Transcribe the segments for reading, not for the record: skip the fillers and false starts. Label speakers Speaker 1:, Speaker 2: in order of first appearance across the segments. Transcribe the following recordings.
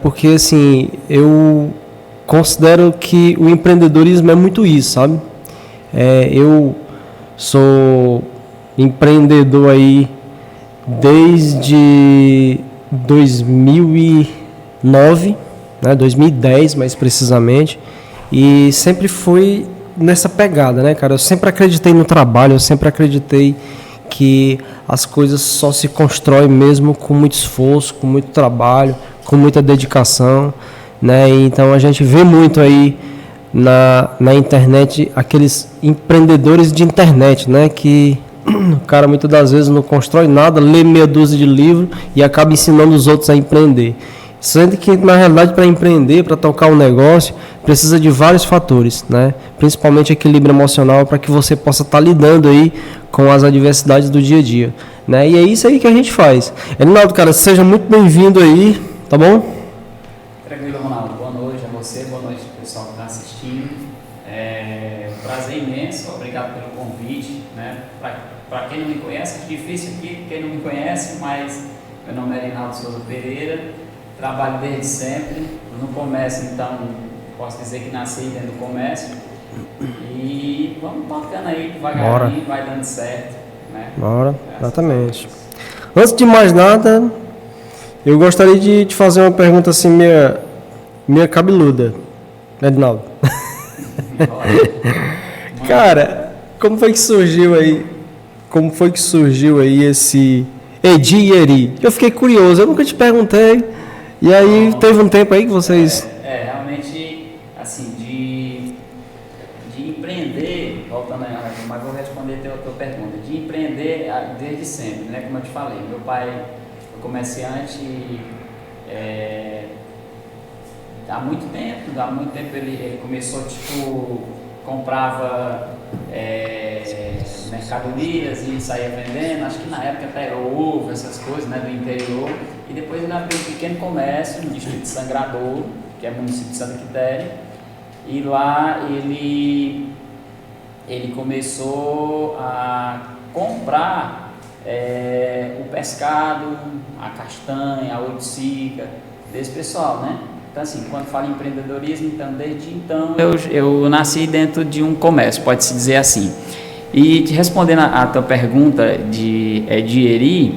Speaker 1: porque assim, eu considero que o empreendedorismo é muito isso, sabe? Eu sou empreendedor aí desde 2009, né, 2010 mais precisamente, e sempre fui nessa pegada, né, cara? Eu sempre acreditei no trabalho, eu sempre acreditei que as coisas só se constroem mesmo com muito esforço, com muito trabalho, com muita dedicação, né? Então a gente vê muito aí na internet aqueles empreendedores de internet, né? Que o cara muitas das vezes não constrói nada, lê meia dúzia de livros e acaba ensinando os outros a empreender. Sendo que, na realidade, para empreender, para tocar um negócio, precisa de vários fatores, né? Principalmente equilíbrio emocional, para que você possa estar lidando aí com as adversidades do dia a dia, né? E é isso aí que a gente faz. Edinaldo, cara, seja muito bem-vindo aí, tá bom?
Speaker 2: Tranquilo, Ronaldo. Boa noite a você, boa noite ao pessoal que está assistindo. Prazer imenso, obrigado pelo convite, né? Para quem não me conhece, é difícil aqui, quem não me conhece, mas meu nome é Reinaldo Souza Pereira. Trabalho desde sempre, no comércio, então posso dizer que nasci dentro do comércio e vamos tocando aí devagarinho, vai dando certo, né?
Speaker 1: Bora, exatamente. Antes de mais nada, eu gostaria de te fazer uma pergunta assim, meia cabeluda, Edinaldo. Cara, como foi que surgiu aí esse Edi e Eri? Eu fiquei curioso, eu nunca te perguntei. E aí, teve um tempo aí que vocês...
Speaker 2: Realmente, assim, de empreender, voltando aí, mas vou responder a tua pergunta, de empreender desde sempre, né? Como eu te falei, meu pai foi comerciante há muito tempo ele começou, comprava mercadorias e saía vendendo, acho que na época até ovo, essas coisas, né, do interior, e depois ele abriu um pequeno comércio no distrito de Sangradouro, que é município de Santa Quitéria, e lá ele começou a comprar o pescado, a castanha, a oiticica, desse pessoal, né? Então, assim, quando fala em empreendedorismo, então, desde então eu nasci dentro de um comércio, pode-se dizer assim. E te respondendo a tua pergunta de Eri,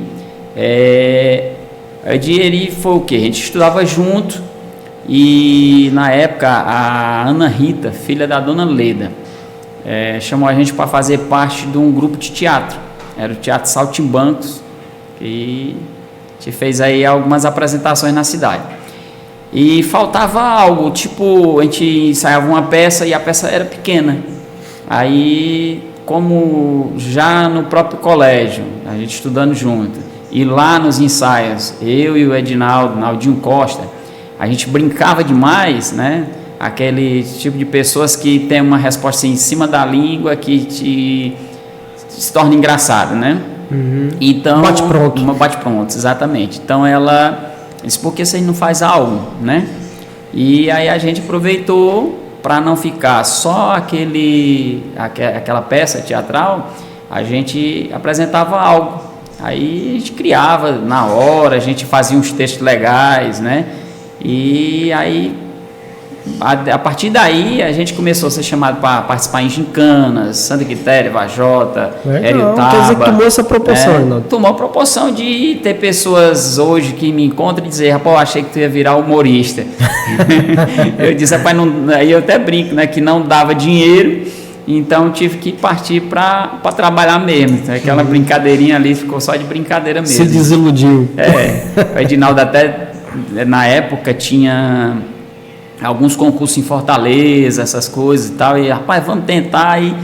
Speaker 2: Edi e Eri foi o quê? A gente estudava junto e, na época, a Ana Rita, filha da dona Leda, chamou a gente para fazer parte de um grupo de teatro. Era o Teatro Saltimbancos, e a gente fez aí algumas apresentações na cidade. E faltava algo, a gente ensaiava uma peça e a peça era pequena. Aí, como já no próprio colégio, a gente estudando junto, e lá nos ensaios, eu e o Naldinho Costa, a gente brincava demais, né? Aquele tipo de pessoas que tem uma resposta assim, em cima da língua que se torna engraçado, né?
Speaker 1: Uhum.
Speaker 2: Então,
Speaker 1: bate-pronto.
Speaker 2: Bate-pronto, exatamente. Então ela disse, por que você não faz algo, né? E aí a gente aproveitou para não ficar só aquela peça teatral, a gente apresentava algo. Aí a gente criava na hora, a gente fazia uns textos legais, né? E aí, a partir daí, a gente começou a ser chamado para participar em gincanas, Santa Quitéria, Vajota, Heriotaba.
Speaker 1: Quer dizer que tomou essa proporção, né?
Speaker 2: Tomou a proporção de ter pessoas hoje que me encontram e dizer, rapaz, eu achei que tu ia virar humorista. Eu disse, rapaz, aí eu até brinco, né, que não dava dinheiro, então tive que partir para trabalhar mesmo. Aquela brincadeirinha ali ficou só de brincadeira mesmo.
Speaker 1: Se desiludiu.
Speaker 2: O Edinaldo até, na época, tinha alguns concursos em Fortaleza, essas coisas e tal, e rapaz, vamos tentar, e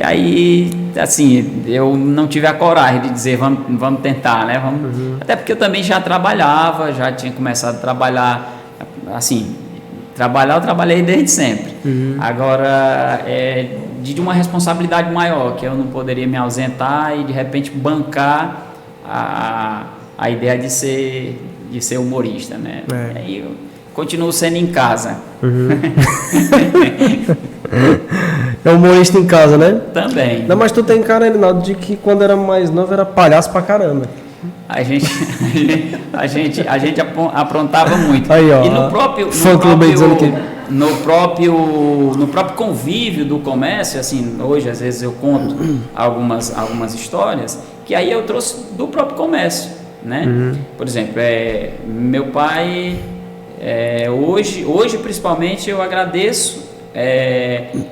Speaker 2: aí, assim, eu não tive a coragem de dizer, vamos tentar, né, até porque eu também já trabalhava, já tinha começado a trabalhar, assim, eu trabalhei desde sempre, agora, de uma responsabilidade maior, que eu não poderia me ausentar e de repente bancar a ideia de ser humorista, né, aí eu continuo sendo em casa.
Speaker 1: É humorista em casa, né?
Speaker 2: Também.
Speaker 1: Não, mas tu tem cara, Edinaldo, de que quando era mais novo era palhaço pra caramba.
Speaker 2: a gente aprontava muito.
Speaker 1: Aí, ó,
Speaker 2: e no próprio convívio do comércio, assim, hoje às vezes eu conto algumas histórias, que aí eu trouxe do próprio comércio, né? Por exemplo, meu pai, hoje principalmente eu agradeço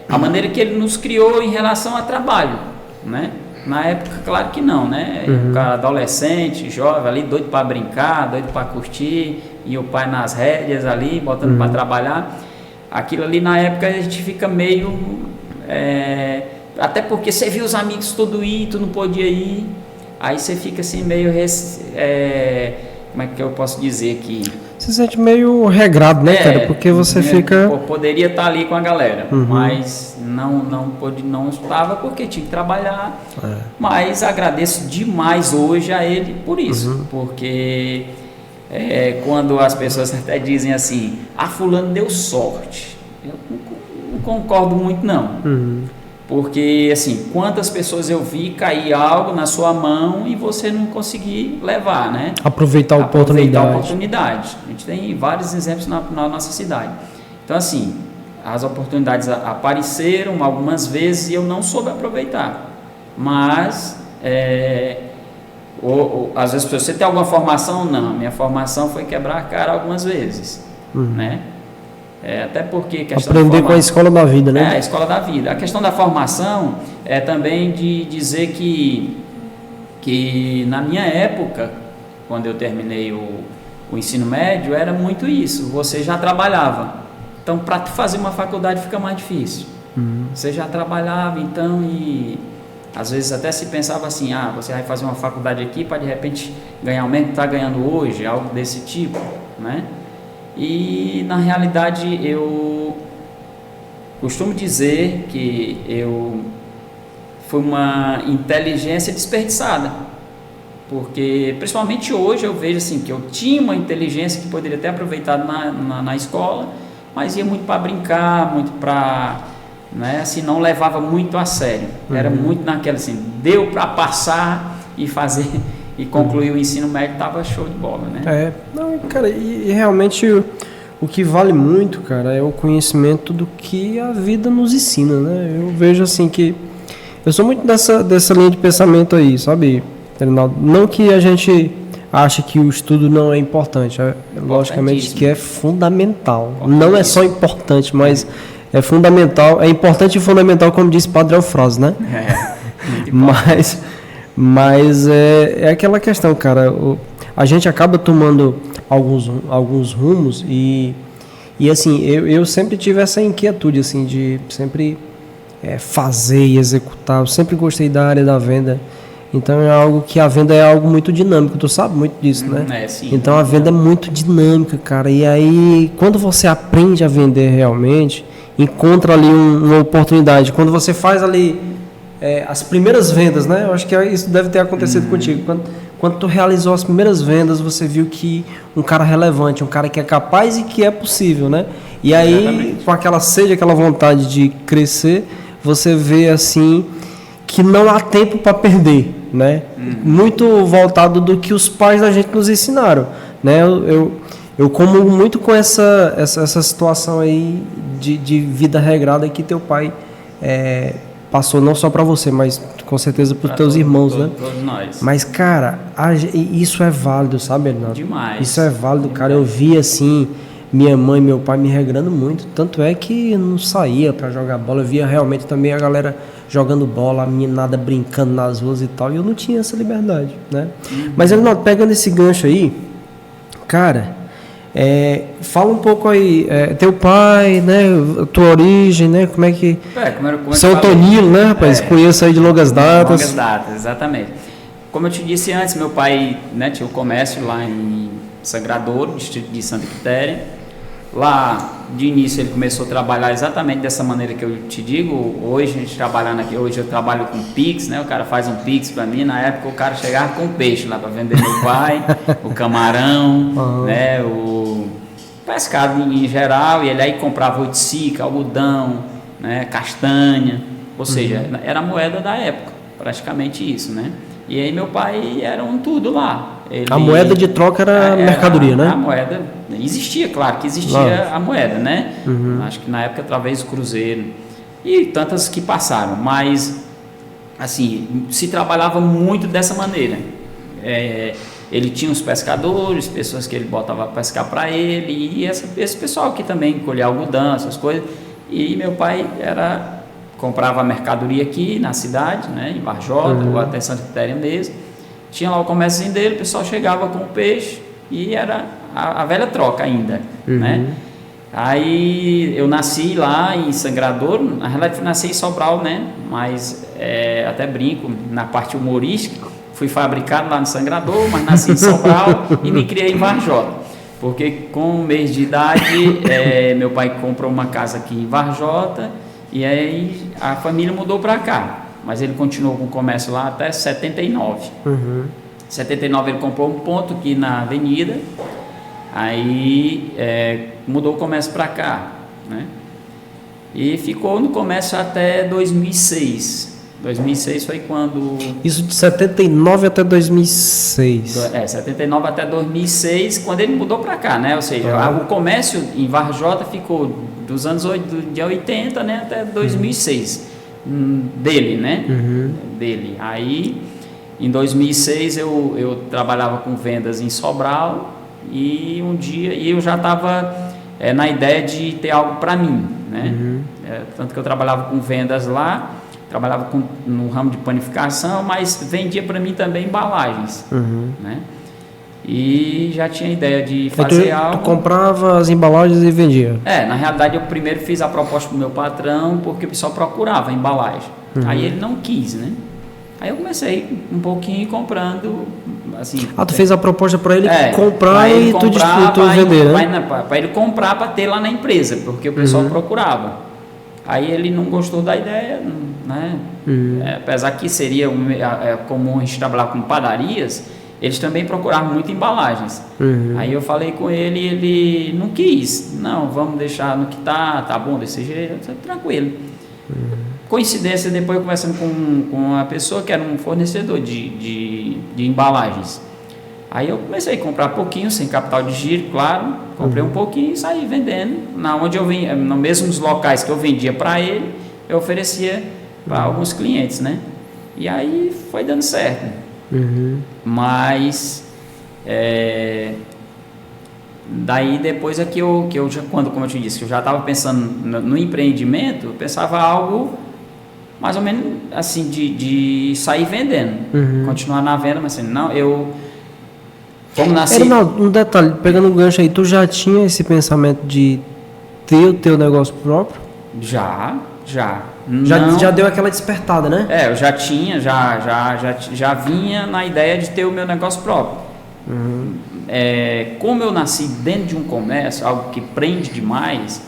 Speaker 2: a maneira que ele nos criou em relação a trabalho, né? Na época, claro que não, né? Adolescente, jovem ali, doido para brincar, doido para curtir, e o pai nas rédeas ali, botando para trabalhar. Aquilo ali na época a gente fica meio... até porque você viu os amigos tudo ir, tu não podia ir, aí você fica assim meio... como é que eu posso dizer aqui?
Speaker 1: Você se sente meio regrado, né, cara? Porque você fica...
Speaker 2: Poderia estar ali com a galera, mas não estava porque tinha que trabalhar. Mas agradeço demais hoje a ele por isso, porque quando as pessoas até dizem assim, fulano deu sorte, eu não concordo muito não. Porque, assim, quantas pessoas eu vi cair algo na sua mão e você não conseguir levar, né?
Speaker 1: Aproveitar a oportunidade.
Speaker 2: A gente tem vários exemplos na nossa cidade. Então, assim, as oportunidades apareceram algumas vezes e eu não soube aproveitar. Mas, às vezes, você tem alguma formação? Não. Minha formação foi quebrar a cara algumas vezes, né? Até porque
Speaker 1: aprender com a escola da vida, né?
Speaker 2: A escola da vida. A questão da formação é também de dizer que na minha época, quando eu terminei o ensino médio, era muito isso. Você já trabalhava. Então, para fazer uma faculdade fica mais difícil. Você já trabalhava, então, e às vezes até se pensava assim, você vai fazer uma faculdade aqui para de repente ganhar o mesmo que está ganhando hoje, algo desse tipo, né? E na realidade eu costumo dizer que foi uma inteligência desperdiçada, porque principalmente hoje eu vejo assim que eu tinha uma inteligência que poderia ter aproveitado na escola, mas ia muito para brincar, muito para, né, assim, não levava muito a sério, era muito naquela assim, deu para passar e fazer e concluir o ensino médio, estava show de bola, né?
Speaker 1: Não, cara, e realmente o que vale muito, cara, é o conhecimento do que a vida nos ensina, né? Eu vejo assim que eu sou muito dessa linha de pensamento aí, sabe, Reinaldo? Não que a gente ache que o estudo não é importante, logicamente que é fundamental. Não é só importante, mas é fundamental, é importante e fundamental, como disse Padre Eufrásio, né? Mas é aquela questão, cara, a gente acaba tomando alguns rumos e assim, eu sempre tive essa inquietude, assim, de sempre fazer e executar. Eu sempre gostei da área da venda, então é algo que a venda é algo muito dinâmico, tu sabe muito disso, né?
Speaker 2: Sim,
Speaker 1: então a venda é muito dinâmica, cara, e aí quando você aprende a vender realmente, encontra ali uma oportunidade, quando você faz ali as primeiras vendas, né? Eu acho que isso deve ter acontecido contigo. Quando tu realizou as primeiras vendas, você viu que um cara relevante, um cara que é capaz e que é possível, né? E aí, exatamente, com aquela sede, aquela vontade de crescer, você vê assim que não há tempo para perder, né? Muito voltado do que os pais da gente nos ensinaram, né? Eu comungo muito com essa situação aí de vida regrada que teu pai passou, não só para você, mas com certeza para os teus irmãos, né?
Speaker 2: Todos nós.
Speaker 1: Mas, cara, isso é válido, sabe, Bernardo?
Speaker 2: Demais.
Speaker 1: Isso é válido, cara. Eu vi, assim, minha mãe e meu pai me regrando muito. Tanto é que eu não saía para jogar bola. Eu via realmente também a galera jogando bola, a meninada brincando nas ruas e tal. E eu não tinha essa liberdade, né? Mas, Bernardo, pegando esse gancho aí, cara... fala um pouco aí, teu pai, né, tua origem, né, como é que...
Speaker 2: como
Speaker 1: São Tonilo, né, rapaz, conheço aí de longas datas.
Speaker 2: Longas datas, exatamente. Como eu te disse antes, meu pai, né, tinha o comércio lá em Sangradouro, distrito de Santa Quitéria. Lá, de início, ele começou a trabalhar exatamente dessa maneira que eu te digo. Hoje a gente trabalhando aqui, hoje eu trabalho com Pix, né? O cara faz um Pix para mim. Na época o cara chegava com peixe lá para vender meu pai, o camarão, né? O pescado em geral. E ele aí comprava oiticica, algodão, né? Castanha. Ou seja, era a moeda da época, praticamente isso, né? E aí meu pai era um tudo lá.
Speaker 1: A moeda de troca era mercadoria, né?
Speaker 2: A moeda existia, claro que existia a moeda, né? Acho que na época através do cruzeiro e tantas que passaram, mas assim, se trabalhava muito dessa maneira. Ele tinha os pescadores, pessoas que ele botava para pescar para ele, e esse pessoal que também colhia algodão, essas coisas. E meu pai comprava a mercadoria aqui na cidade, né, em Varjota, ou até Santa Quitéria mesmo. Tinha lá o comércio dele, o pessoal chegava com o peixe e era a velha troca ainda, né? Aí eu nasci lá em Sangradouro, na realidade eu nasci em Sobral, né? Mas até brinco na parte humorística, fui fabricado lá no Sangradouro, mas nasci em Sobral e me criei em Varjota. Porque com um mês de idade, meu pai comprou uma casa aqui em Varjota e aí a família mudou para cá. Mas ele continuou com o comércio lá até 79. Em 79 ele comprou um ponto aqui na avenida, aí mudou o comércio para cá, né? E ficou no comércio até 2006. 2006 foi quando...
Speaker 1: Isso de 79 até 2006.
Speaker 2: 79 até 2006, quando ele mudou para cá, né? Ou seja, o comércio em Varjota ficou dos anos de 80, né, até 2006. Dele, né? Dele. Aí, em 2006, eu trabalhava com vendas em Sobral e um dia eu já estava na ideia de ter algo para mim, né? Tanto que eu trabalhava com vendas lá, trabalhava no ramo de panificação, mas vendia para mim também embalagens, né? E já tinha ideia de fazer algo.
Speaker 1: Tu comprava as embalagens e vendia?
Speaker 2: Na realidade eu primeiro fiz a proposta pro meu patrão, porque o pessoal procurava a embalagem. Aí ele não quis, né? Aí eu comecei um pouquinho comprando, assim...
Speaker 1: tu fez a proposta para ele comprar e tu vender, né?
Speaker 2: Para ele comprar, para ter lá na empresa, porque o pessoal procurava. Aí ele não gostou da ideia, né? Apesar que seria comum a gente trabalhar com padarias, eles também procuravam muito embalagens. Aí eu falei com ele e ele não quis. Não, vamos deixar no que tá bom desse jeito, tranquilo. Coincidência, depois eu conversando com uma pessoa que era um fornecedor de embalagens. Aí eu comecei a comprar pouquinho, sem capital de giro, claro. Comprei um pouquinho e saí vendendo. Onde eu vim, nos mesmos locais que eu vendia para ele, eu oferecia para alguns clientes, né? E aí foi dando certo. Mas daí depois é que eu já, como eu te disse, que eu já estava pensando no empreendimento, eu pensava algo mais ou menos assim de sair vendendo, continuar na venda, mas assim, não, como nasci...
Speaker 1: Um detalhe, pegando um gancho aí, tu já tinha esse pensamento de ter o teu negócio próprio?
Speaker 2: Já
Speaker 1: deu aquela despertada, né?
Speaker 2: Eu já tinha, já vinha na ideia de ter o meu negócio próprio. Como eu nasci dentro de um comércio, algo que prende demais,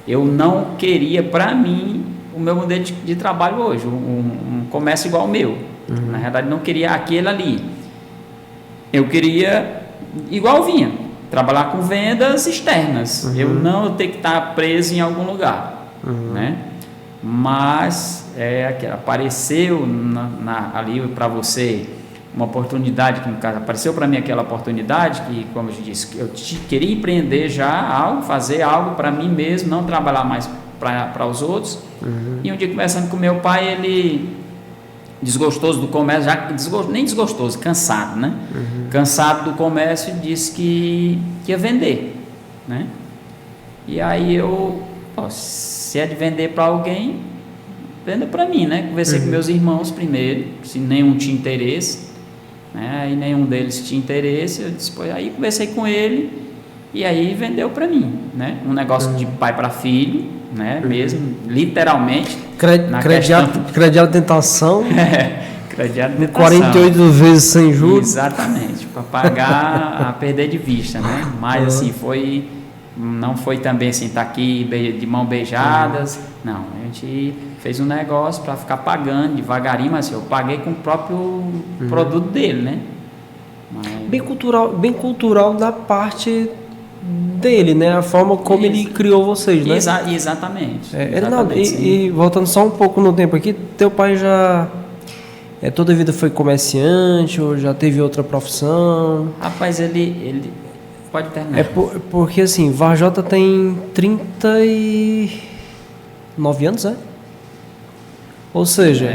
Speaker 2: eu não queria para mim o meu modelo de trabalho hoje, um comércio igual ao meu. Na verdade, não queria aquele ali. Eu queria, igual eu vinha, trabalhar com vendas externas. Eu não ter que estar preso em algum lugar, né? Mas apareceu ali para você uma oportunidade, que no caso apareceu para mim aquela oportunidade que, como eu disse, eu queria empreender já fazer algo para mim mesmo, não trabalhar mais para os outros. E um dia conversando com meu pai, ele desgostoso do comércio, nem desgostoso, cansado, né? Cansado do comércio, disse que ia vender, né? E aí se é de vender para alguém, venda para mim, né? Conversei com meus irmãos primeiro, se nenhum tinha interesse, né? Aí nenhum deles tinha interesse, eu disse, aí conversei com ele e aí vendeu para mim, né? Um negócio de pai para filho, né? Mesmo, literalmente.
Speaker 1: Crediário tentação.
Speaker 2: Crediário tentação.
Speaker 1: 48 vezes sem juros.
Speaker 2: Exatamente, para pagar a perder de vista, né? Mas assim, não foi também assim, tá aqui de mão beijadas. Não, a gente fez um negócio para ficar pagando devagarinho, mas assim, eu paguei com o próprio produto dele, né?
Speaker 1: Bem cultural da parte dele, né? A forma como ele criou vocês, né?
Speaker 2: Exatamente.
Speaker 1: E voltando só um pouco no tempo aqui, teu pai Toda a vida foi comerciante ou já teve outra profissão?
Speaker 2: Rapaz, ele pode terminar.
Speaker 1: Porque assim, Varjota tem 39 anos, né? Ou seja,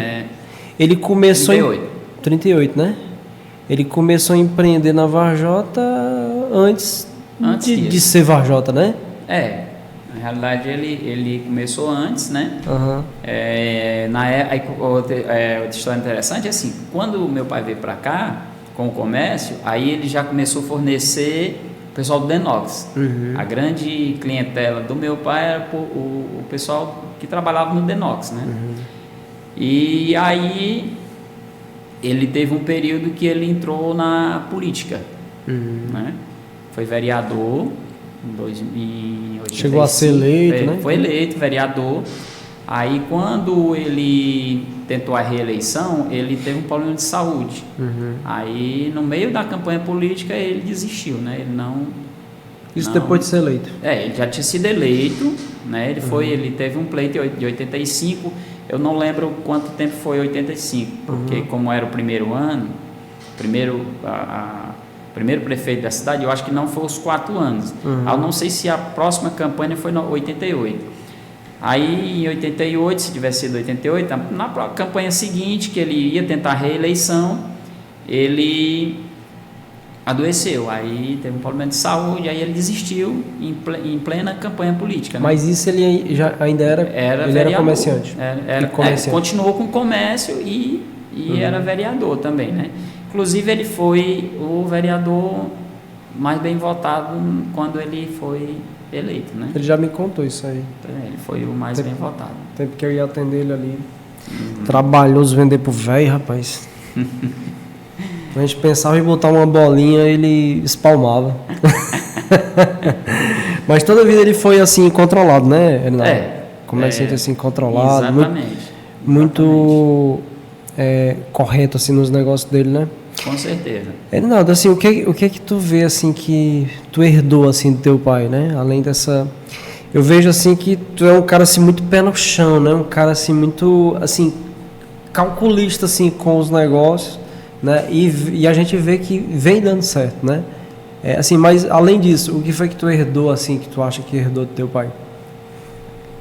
Speaker 1: ele começou 38, né? Ele começou a empreender na Varjota antes de ser Varjota, né?
Speaker 2: Na realidade ele começou antes, né?
Speaker 1: Uhum.
Speaker 2: Outra história interessante é assim, quando o meu pai veio para cá com o comércio, aí ele já começou a fornecer o pessoal do Denox.
Speaker 1: Uhum.
Speaker 2: A grande clientela do meu pai era o pessoal que trabalhava no Denox, né?
Speaker 1: Uhum.
Speaker 2: E aí ele teve um período que ele entrou na política, né? Foi vereador em 2085.
Speaker 1: Chegou a ser eleito, né?
Speaker 2: Foi eleito vereador. Aí quando ele tentou a reeleição, ele teve um problema de saúde. Aí no meio da campanha política ele desistiu, né? Ele não...
Speaker 1: Isso depois de ser eleito?
Speaker 2: Ele já tinha sido eleito, né? Ele teve um pleito de 85. Eu não lembro quanto tempo foi 85, porque como era o primeiro ano, primeiro prefeito da cidade, eu acho que não foi os 4 anos. Eu não sei se a próxima campanha foi em 88. Aí em 88, se tivesse sido 88, na campanha seguinte, que ele ia tentar a reeleição, ele adoeceu, aí teve um problema de saúde, aí ele desistiu em plena campanha política, né?
Speaker 1: Mas isso ele já ainda era ele era comerciante?
Speaker 2: Continuou com o comércio e era vereador também, né? Inclusive ele foi o vereador mais bem votado quando ele foi eleito, né?
Speaker 1: Ele já me contou isso aí.
Speaker 2: Ele foi o mais bem votado.
Speaker 1: Tempo que eu ia atender ele ali. Trabalhoso vender pro velho, rapaz. A gente pensava em botar uma bolinha, ele espalmava. Mas toda a vida ele foi assim, controlado, né? Comerciante assim, controlado.
Speaker 2: Exatamente.
Speaker 1: Muito correto assim nos negócios dele, né?
Speaker 2: Com certeza.
Speaker 1: Reinaldo, assim, o que tu vê assim que tu herdou assim do teu pai, né? Além dessa, eu vejo assim que tu é um cara assim muito pé no chão, né? Um cara assim muito assim calculista assim com os negócios, né? E a gente vê que vem dando certo, né? Assim, mas além disso, o que foi que tu herdou assim que tu acha que herdou do teu pai?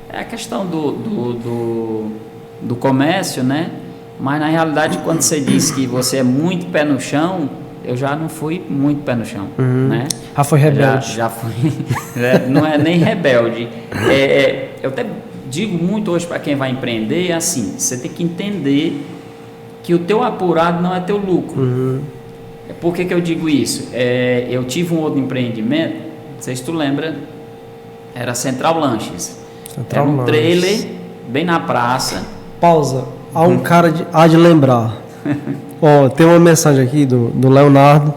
Speaker 2: É a questão do comércio, né? Mas na realidade, quando você diz que você é muito pé no chão, eu já não fui muito pé no chão, né?
Speaker 1: Foi rebelde.
Speaker 2: Já fui, não é nem rebelde. Eu até digo muito hoje para quem vai empreender, é assim, você tem que entender que o teu apurado não é teu lucro. Por que eu digo isso? Eu tive um outro empreendimento, não sei se tu lembra, era Central Lanches. Era um trailer bem na praça.
Speaker 1: Pausa. Há um cara há de lembrar. Tem uma mensagem aqui do Leonardo.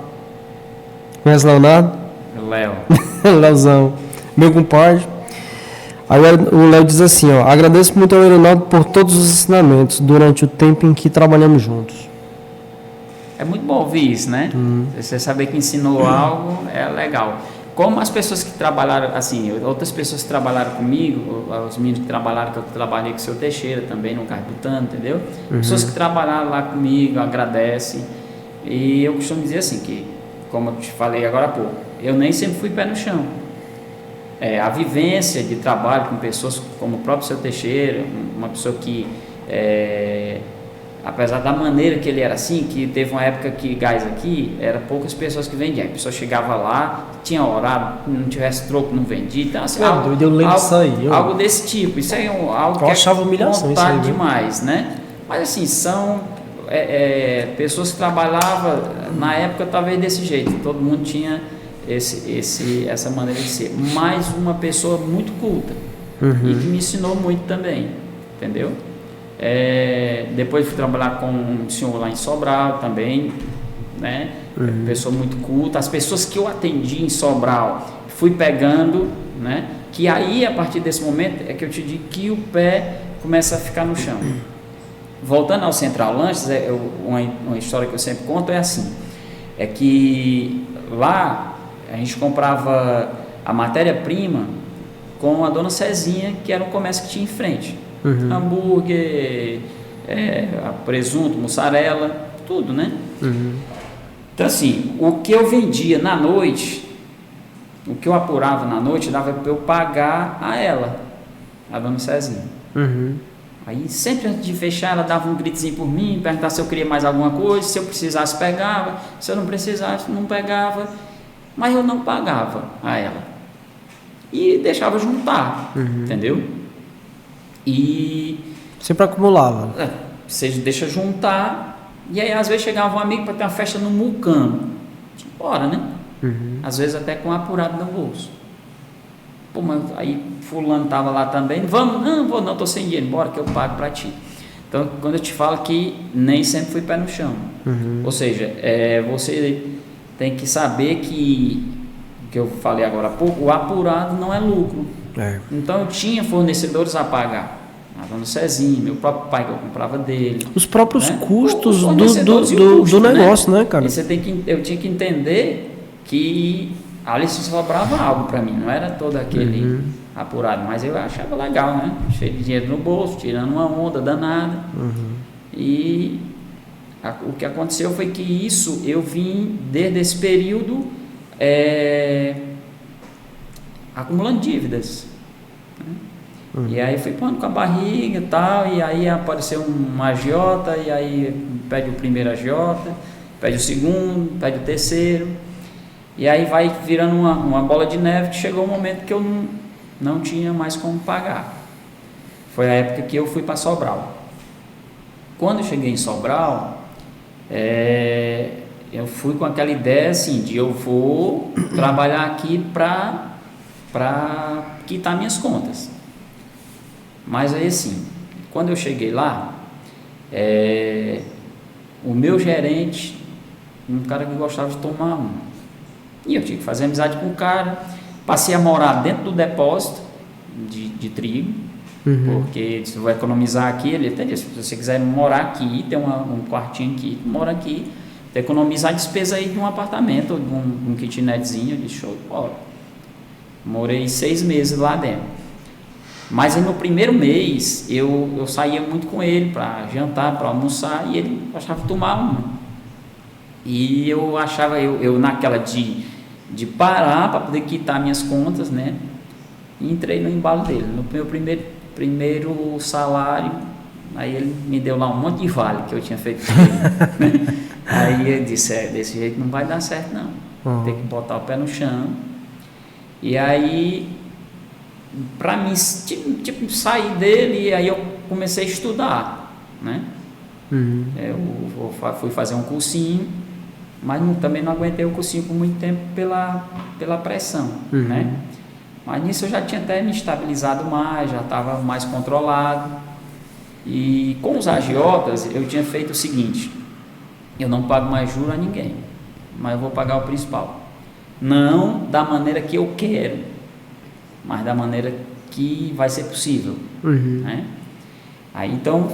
Speaker 1: Conhece o Leonardo?
Speaker 2: Léo.
Speaker 1: Leozão. Meu compadre. Aí o Léo diz assim, agradeço muito ao Reinaldo por todos os ensinamentos durante o tempo em que trabalhamos juntos.
Speaker 2: É muito bom ouvir isso, né? Você saber que ensinou algo é legal. Como as pessoas que trabalharam, assim, outras pessoas que trabalharam comigo, os meninos que trabalharam, que eu trabalhei com o seu Teixeira também, no Carbutano, entendeu? Pessoas que trabalharam lá comigo, agradecem. E eu costumo dizer assim, que, como eu te falei agora há pouco, eu nem sempre fui pé no chão. A vivência de trabalho com pessoas como o próprio seu Teixeira, uma pessoa que, apesar da maneira que ele era assim, que teve uma época que gás aqui, era poucas pessoas que vendiam. A pessoa chegava lá, tinha horário, não tivesse troco, não vendia. Então, assim, algo desse tipo. Isso aí é algo que
Speaker 1: achava humilhação,
Speaker 2: isso aí, demais, né? Mas assim, são pessoas que trabalhavam na época talvez desse jeito. Todo mundo tinha essa maneira de ser. Mais uma pessoa muito culta e que me ensinou muito também, entendeu? Depois fui trabalhar com um senhor lá em Sobral também, né? Pessoa muito culta. As pessoas que eu atendi em Sobral, fui pegando, né? Que aí, a partir desse momento, é que eu te digo que o pé começa a ficar no chão. Voltando ao Central Lanches, uma história que eu sempre conto é assim, é que lá a gente comprava a matéria-prima com a dona Cezinha, que era um comércio que tinha em frente. Hambúrguer, presunto, mussarela, tudo, né? Então, assim, o que eu vendia na noite, o que eu apurava na noite, dava para eu pagar a ela, a dona Cezinha. Aí, sempre antes de fechar, ela dava um gritozinho por mim, perguntava se eu queria mais alguma coisa, se eu precisasse, pegava, se eu não precisasse, não pegava, mas eu não pagava a ela. E deixava juntar, entendeu? E...
Speaker 1: sempre acumulava.
Speaker 2: Você deixa juntar, e aí às vezes chegava um amigo para ter uma festa no Mucamo. Bora, né? Às vezes até com apurado no bolso. Pô, mas aí fulano tava lá também, vamos? Não, vou não, tô sem dinheiro, bora que eu pago para ti. Então, quando eu te falo que nem sempre fui pé no chão. Ou seja, você tem que saber que eu falei agora há pouco, o apurado não é lucro. Então, eu tinha fornecedores a pagar. A dona Cezinha, meu próprio pai que eu comprava dele.
Speaker 1: Os próprios custos
Speaker 2: custo,
Speaker 1: do negócio, né, cara?
Speaker 2: E eu tinha que entender que ali se sobrava algo para mim, não era todo aquele apurado, mas eu achava legal, né? Cheio de dinheiro no bolso, tirando uma onda danada. E o que aconteceu foi que isso eu vim desde esse período acumulando dívidas. E aí fui pondo com a barriga e tal, e aí apareceu um agiota, e aí pede o primeiro agiota, pede o segundo, pede o terceiro, e aí vai virando uma bola de neve, que chegou um momento que eu não tinha mais como pagar. Foi a época que eu fui para Sobral. Quando eu cheguei em Sobral, eu fui com aquela ideia assim, de eu vou trabalhar aqui para quitar minhas contas. Mas aí assim, quando eu cheguei lá, o meu gerente, um cara que gostava de tomar uma, e eu tinha que fazer amizade com o cara, passei a morar dentro do depósito de trigo, porque se eu vou economizar aqui, ele até disse, se você quiser morar aqui, tem um quartinho aqui, mora aqui, economizar a despesa aí de um apartamento, ou de um kitnetzinho, eu disse, show de bola. Morei 6 meses lá dentro. Mas aí no primeiro mês eu saía muito com ele para jantar, para almoçar, e ele achava de tomar uma. E eu achava, eu naquela de parar para poder quitar minhas contas, né? E entrei no embalo dele. No meu primeiro salário, aí ele me deu lá um monte de vale que eu tinha feito com ele. Aí ele disse, desse jeito não vai dar certo não. Tem que botar o pé no chão. E aí, para mim, tipo, sair dele, e aí eu comecei a estudar, né? Eu fui fazer um cursinho, mas também não aguentei o cursinho por muito tempo pela pressão, né? Mas nisso eu já tinha até me estabilizado mais, já estava mais controlado. E com os agiotas eu tinha feito o seguinte, eu não pago mais juros a ninguém, mas eu vou pagar o principal. Não da maneira que eu quero, mas da maneira que vai ser possível, né? Aí então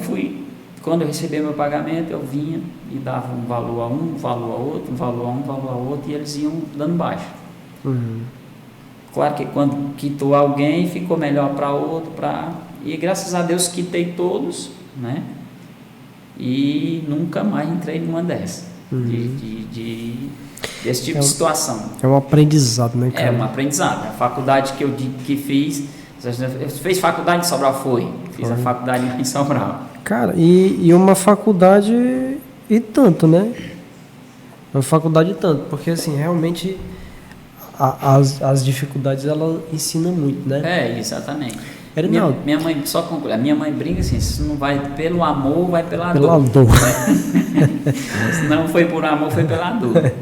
Speaker 2: quando eu recebi meu pagamento, eu vinha e dava um valor a um valor a outro, um valor a um valor a outro, e eles iam dando baixo. Claro que quando quitou alguém, ficou melhor para outro, e graças a Deus quitei todos, né? E nunca mais entrei numa dessas, desse tipo de situação.
Speaker 1: É um aprendizado, né, cara?
Speaker 2: É um aprendizado. A faculdade que fiz, fez faculdade em Sobral? Fiz a faculdade em Sobral.
Speaker 1: Cara, e uma faculdade e tanto, né? Uma faculdade e tanto, porque assim, realmente as dificuldades ela ensina muito, né?
Speaker 2: Exatamente.
Speaker 1: Minha
Speaker 2: mãe, só conclui, a minha mãe brinca assim, se não vai pelo amor, vai pela
Speaker 1: dor.
Speaker 2: Se não foi por amor, foi pela dor.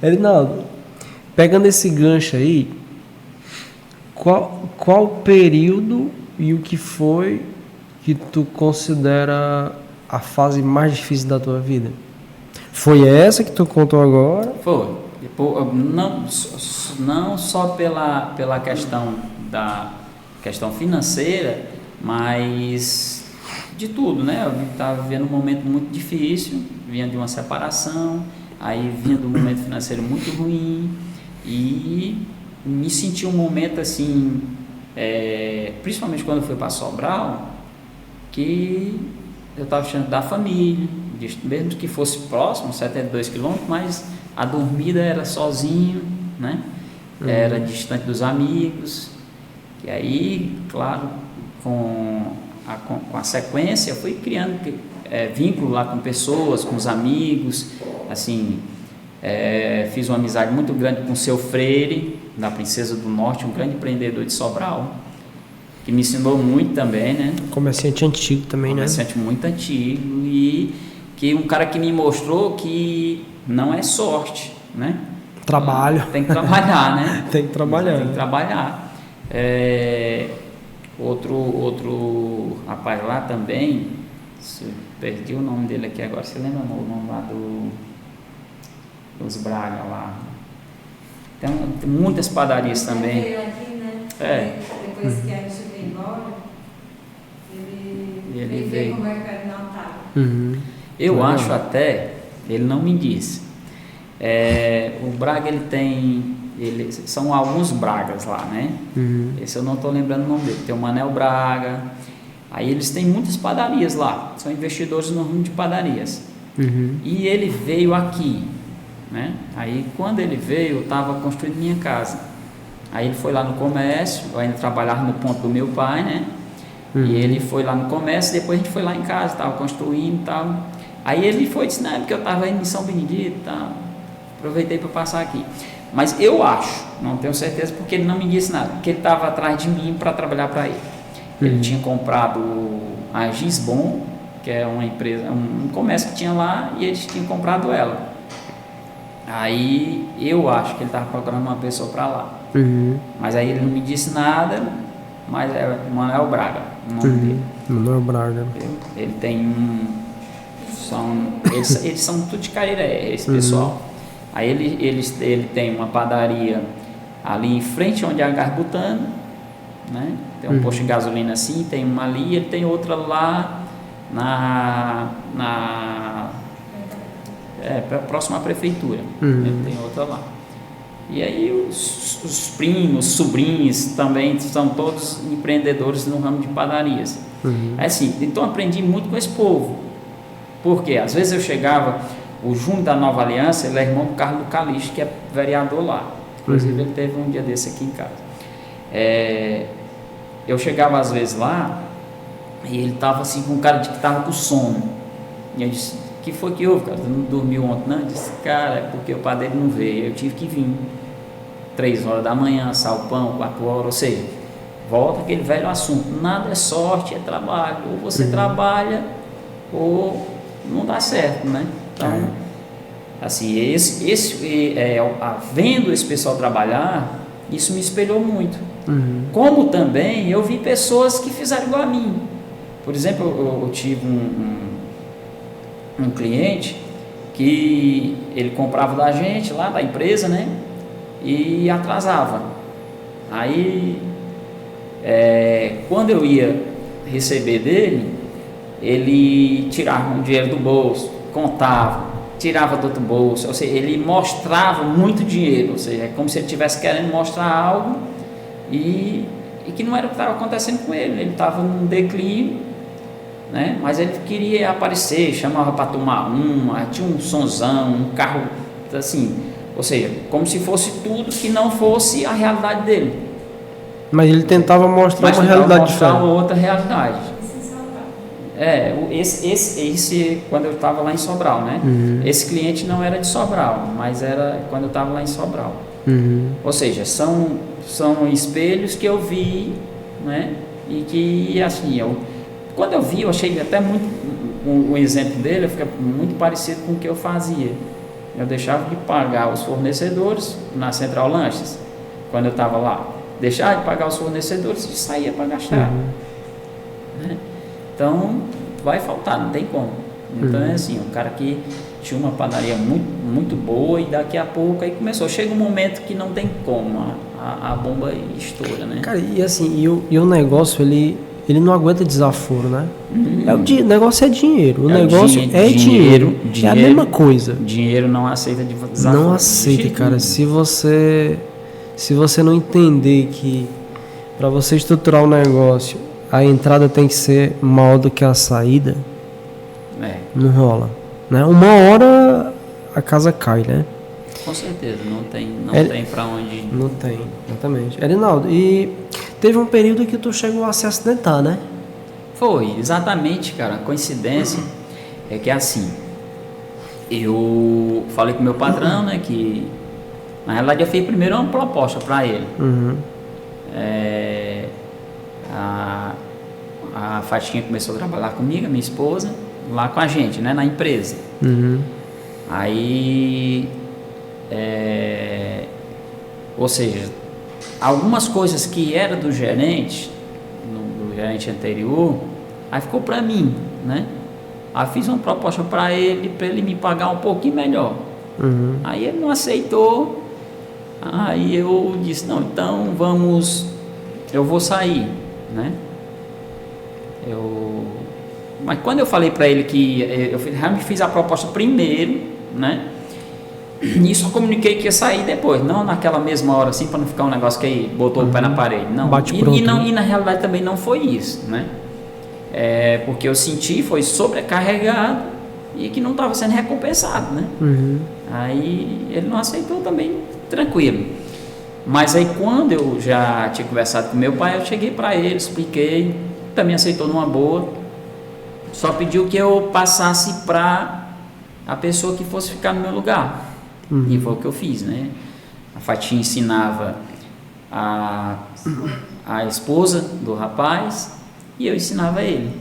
Speaker 1: Erinaldo, pegando esse gancho aí, qual período e o que foi que tu considera a fase mais difícil da tua vida? Foi essa que tu contou agora?
Speaker 2: Foi. Não só pela questão financeira, mas de tudo, né? Eu estava vivendo um momento muito difícil, vinha de uma separação, aí vinha de um momento financeiro muito ruim, e me senti um momento assim, principalmente quando eu fui para Sobral, que eu estava distante da família, mesmo que fosse próximo, 72 quilômetros, mas a dormida era sozinho, né? Era distante dos amigos. E aí, claro, com a sequência, eu fui criando vínculo lá com pessoas, com os amigos, assim, fiz uma amizade muito grande com o seu Freire, da Princesa do Norte, um grande empreendedor de Sobral, que me ensinou muito também, né?
Speaker 1: Comerciante antigo também,
Speaker 2: Comerciante muito antigo, e que um cara que me mostrou que não é sorte, né?
Speaker 1: Trabalho.
Speaker 2: Tem que trabalhar, né?
Speaker 1: Tem que trabalhar.
Speaker 2: Tem que trabalhar. Outro rapaz lá também, perdi o nome dele aqui agora, você lembra o nome lá dos Braga lá? Tem muitas padarias também.
Speaker 3: Ele veio aqui, né? Depois que a gente veio embora, ele veio com o mercado Natal.
Speaker 2: Eu acho até, ele não me disse. O Braga, são alguns Bragas lá, né? Esse eu não estou lembrando o nome dele. Tem o Manel Braga. Aí eles têm muitas padarias lá. São investidores no ramo de padarias. E ele veio aqui, né? Aí quando ele veio, eu estava construindo minha casa. Aí ele foi lá no comércio, eu ainda trabalhava no ponto do meu pai, né? E ele foi lá no comércio, depois a gente foi lá em casa, estava construindo e tal. Aí ele foi e disse, não, porque eu estava indo em São Benedito e tal. Aproveitei para passar aqui. Mas eu acho, não tenho certeza, porque ele não me disse nada, que ele estava atrás de mim para trabalhar para ele. Ele tinha comprado a Gisbon, que é uma empresa, um comércio que tinha lá, e eles tinham comprado ela. Aí eu acho que ele estava procurando uma pessoa para lá. Mas aí ele não me disse nada, mas é Manuel Braga, o nome dele.
Speaker 1: Manuel Braga.
Speaker 2: Ele tem eles são tudo de Cariré, esse pessoal. Aí ele tem uma padaria ali em frente onde é a Garbutano, né? Tem um posto de gasolina assim, tem uma ali, ele tem outra lá próximo à prefeitura. Ele tem outra lá. E aí os primos, sobrinhos também são todos empreendedores no ramo de padarias. Assim, então aprendi muito com esse povo. Porque às vezes eu chegava, o Júnior da Nova Aliança, ele é irmão do Carlos do Calixto, que é vereador lá. Inclusive ele teve um dia desse aqui em casa. Eu chegava às vezes lá e ele estava assim com cara de que estava com sono. E eu disse, o que foi que houve, cara? Você não dormiu ontem, não? Eu disse, cara, é porque o padeiro não veio. Eu tive que vir 3 horas da manhã, assar o pão, 4 horas, ou seja, volta aquele velho assunto, nada é sorte, é trabalho. Ou você trabalha ou não dá certo, né? Então, assim, vendo esse pessoal trabalhar, isso me espelhou muito. Como também eu vi pessoas que fizeram igual a mim. Por exemplo, eu tive um cliente que ele comprava da gente lá, da empresa, né? E atrasava. Aí, quando eu ia receber dele, ele tirava um dinheiro do bolso, contava, tirava do outro bolso, ou seja, ele mostrava muito dinheiro, ou seja, é como se ele estivesse querendo mostrar algo e que não era o que estava acontecendo com ele estava num declínio, né? Mas ele queria aparecer, chamava para tomar tinha um sonzão, um carro, assim, ou seja, como se fosse tudo que não fosse a realidade dele.
Speaker 1: Mas ele tentava mostrar uma realidade diferente.
Speaker 2: Outra realidade. Esse quando eu estava lá em Sobral, né? Esse cliente não era de Sobral, mas era quando eu estava lá em Sobral. Ou seja, são espelhos que eu vi, né? E que, assim, quando eu vi, eu achei até muito, o exemplo dele fica muito parecido com o que eu fazia. Eu deixava de pagar os fornecedores na Central Lanches, quando eu estava lá. Deixava de pagar os fornecedores e saía para gastar. Né? Então, vai faltar, não tem como. Então, é assim, um cara que tinha uma padaria muito, muito boa e daqui a pouco aí começou. Chega um momento que não tem como, a bomba estoura, né?
Speaker 1: Cara, e assim, e o negócio, ele não aguenta desaforo, né? O negócio é dinheiro, o negócio é dinheiro. É a mesma coisa.
Speaker 2: Dinheiro não aceita desaforo.
Speaker 1: Não aceita, cara. Se você não entender que para você estruturar o negócio, a entrada tem que ser maior do que a saída, Não rola. Né? Uma hora a casa cai, né?
Speaker 2: Com certeza, não tem pra onde...
Speaker 1: Não tem, exatamente. Erinaldo, e teve um período que tu chegou a se acidentar, né?
Speaker 2: Foi, exatamente, cara. A coincidência é que assim, eu falei com meu patrão, né, que na realidade eu fiz primeiro uma proposta para ele. A Fatinha começou a trabalhar comigo, a minha esposa, lá com a gente, né, na empresa. Aí, ou seja, algumas coisas que era do gerente anterior, aí ficou para mim, né? Aí fiz uma proposta para ele me pagar um pouquinho melhor. Aí ele não aceitou. Aí eu disse, não, então eu vou sair, né? Mas quando eu falei para ele que eu realmente fiz a proposta primeiro, né? E só comuniquei que ia sair depois, não naquela mesma hora assim, para não ficar um negócio que aí botou o pé na parede, não. E na realidade também não foi isso, né? Porque eu senti, foi sobrecarregado e que não estava sendo recompensado, né? Aí ele não aceitou também, tranquilo. Mas aí quando eu já tinha conversado com meu pai, eu cheguei para ele, expliquei, também aceitou numa boa, só pediu que eu passasse para a pessoa que fosse ficar no meu lugar. E foi o que eu fiz, né? A Fatinha ensinava a esposa do rapaz e eu ensinava ele.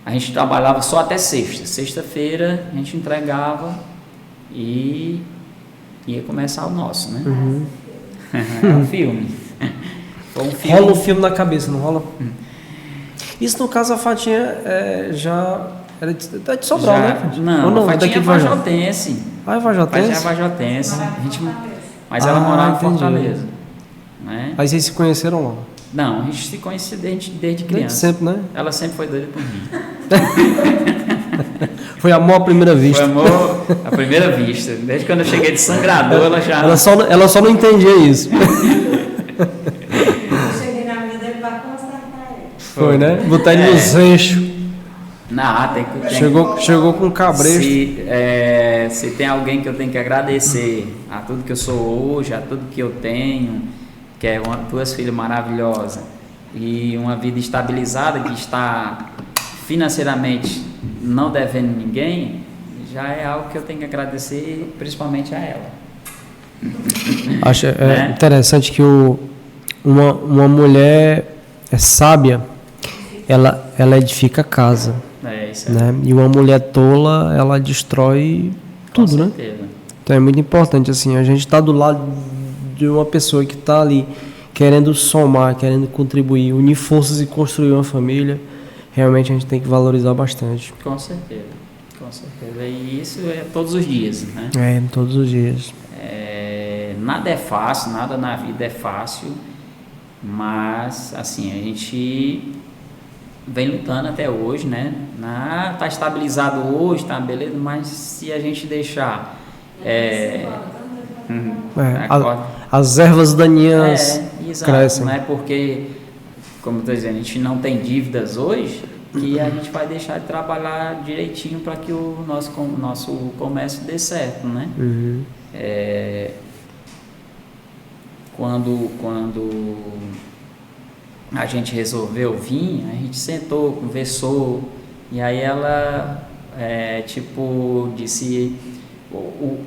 Speaker 2: A gente trabalhava só até sexta. Sexta-feira a gente entregava e ia começar o nosso, né? É um filme. Foi um filme.
Speaker 1: Rola o filme na cabeça, não rola? Isso no caso a Fatinha já era de Sobral, né? Fatinha?
Speaker 2: Não,
Speaker 1: não,
Speaker 2: a Fatinha é vajotense.
Speaker 1: Ah, é vajotense?
Speaker 2: É vajotense. Mas ela morava em Fortaleza. Né?
Speaker 1: Aí vocês se conheceram lá?
Speaker 2: Não, a gente se conhecia desde criança.
Speaker 1: Desde sempre, né?
Speaker 2: Ela sempre foi doida por mim.
Speaker 1: Foi amor à primeira vista.
Speaker 2: Foi amor à primeira vista. Desde quando eu cheguei de Sangrador, ela já...
Speaker 1: Ela só não entendia isso.
Speaker 3: Eu cheguei na vida dele para constatar ele.
Speaker 1: Foi, né? Botar ele nos eixos.
Speaker 2: Não,
Speaker 1: Chegou com cabresto.
Speaker 2: Se tem alguém que eu tenho que agradecer a tudo que eu sou hoje, a tudo que eu tenho, que é duas filhas maravilhosas e uma vida estabilizada, que está financeiramente não devendo ninguém, já é algo que eu tenho que agradecer principalmente a ela.
Speaker 1: Acho interessante que uma mulher sábia, ela edifica a casa.
Speaker 2: Isso
Speaker 1: né? E uma mulher tola, ela destrói tudo, né? Então é muito importante, assim, a gente está do lado de uma pessoa que está ali querendo somar, querendo contribuir, unir forças e construir uma família. Realmente a gente tem que valorizar bastante.
Speaker 2: Com certeza. E isso é todos os dias, né?
Speaker 1: Todos os dias.
Speaker 2: Nada é fácil, nada na vida é fácil, mas, assim, a gente vem lutando até hoje, né? Tá estabilizado hoje, tá beleza, mas se a gente deixar
Speaker 1: as ervas daninhas crescem,
Speaker 2: né? Porque, como eu estou dizendo, a gente não tem dívidas hoje, que a gente vai deixar de trabalhar direitinho para que o nosso comércio dê certo, né? Quando a gente resolveu vir, a gente sentou, conversou, e aí ela disse,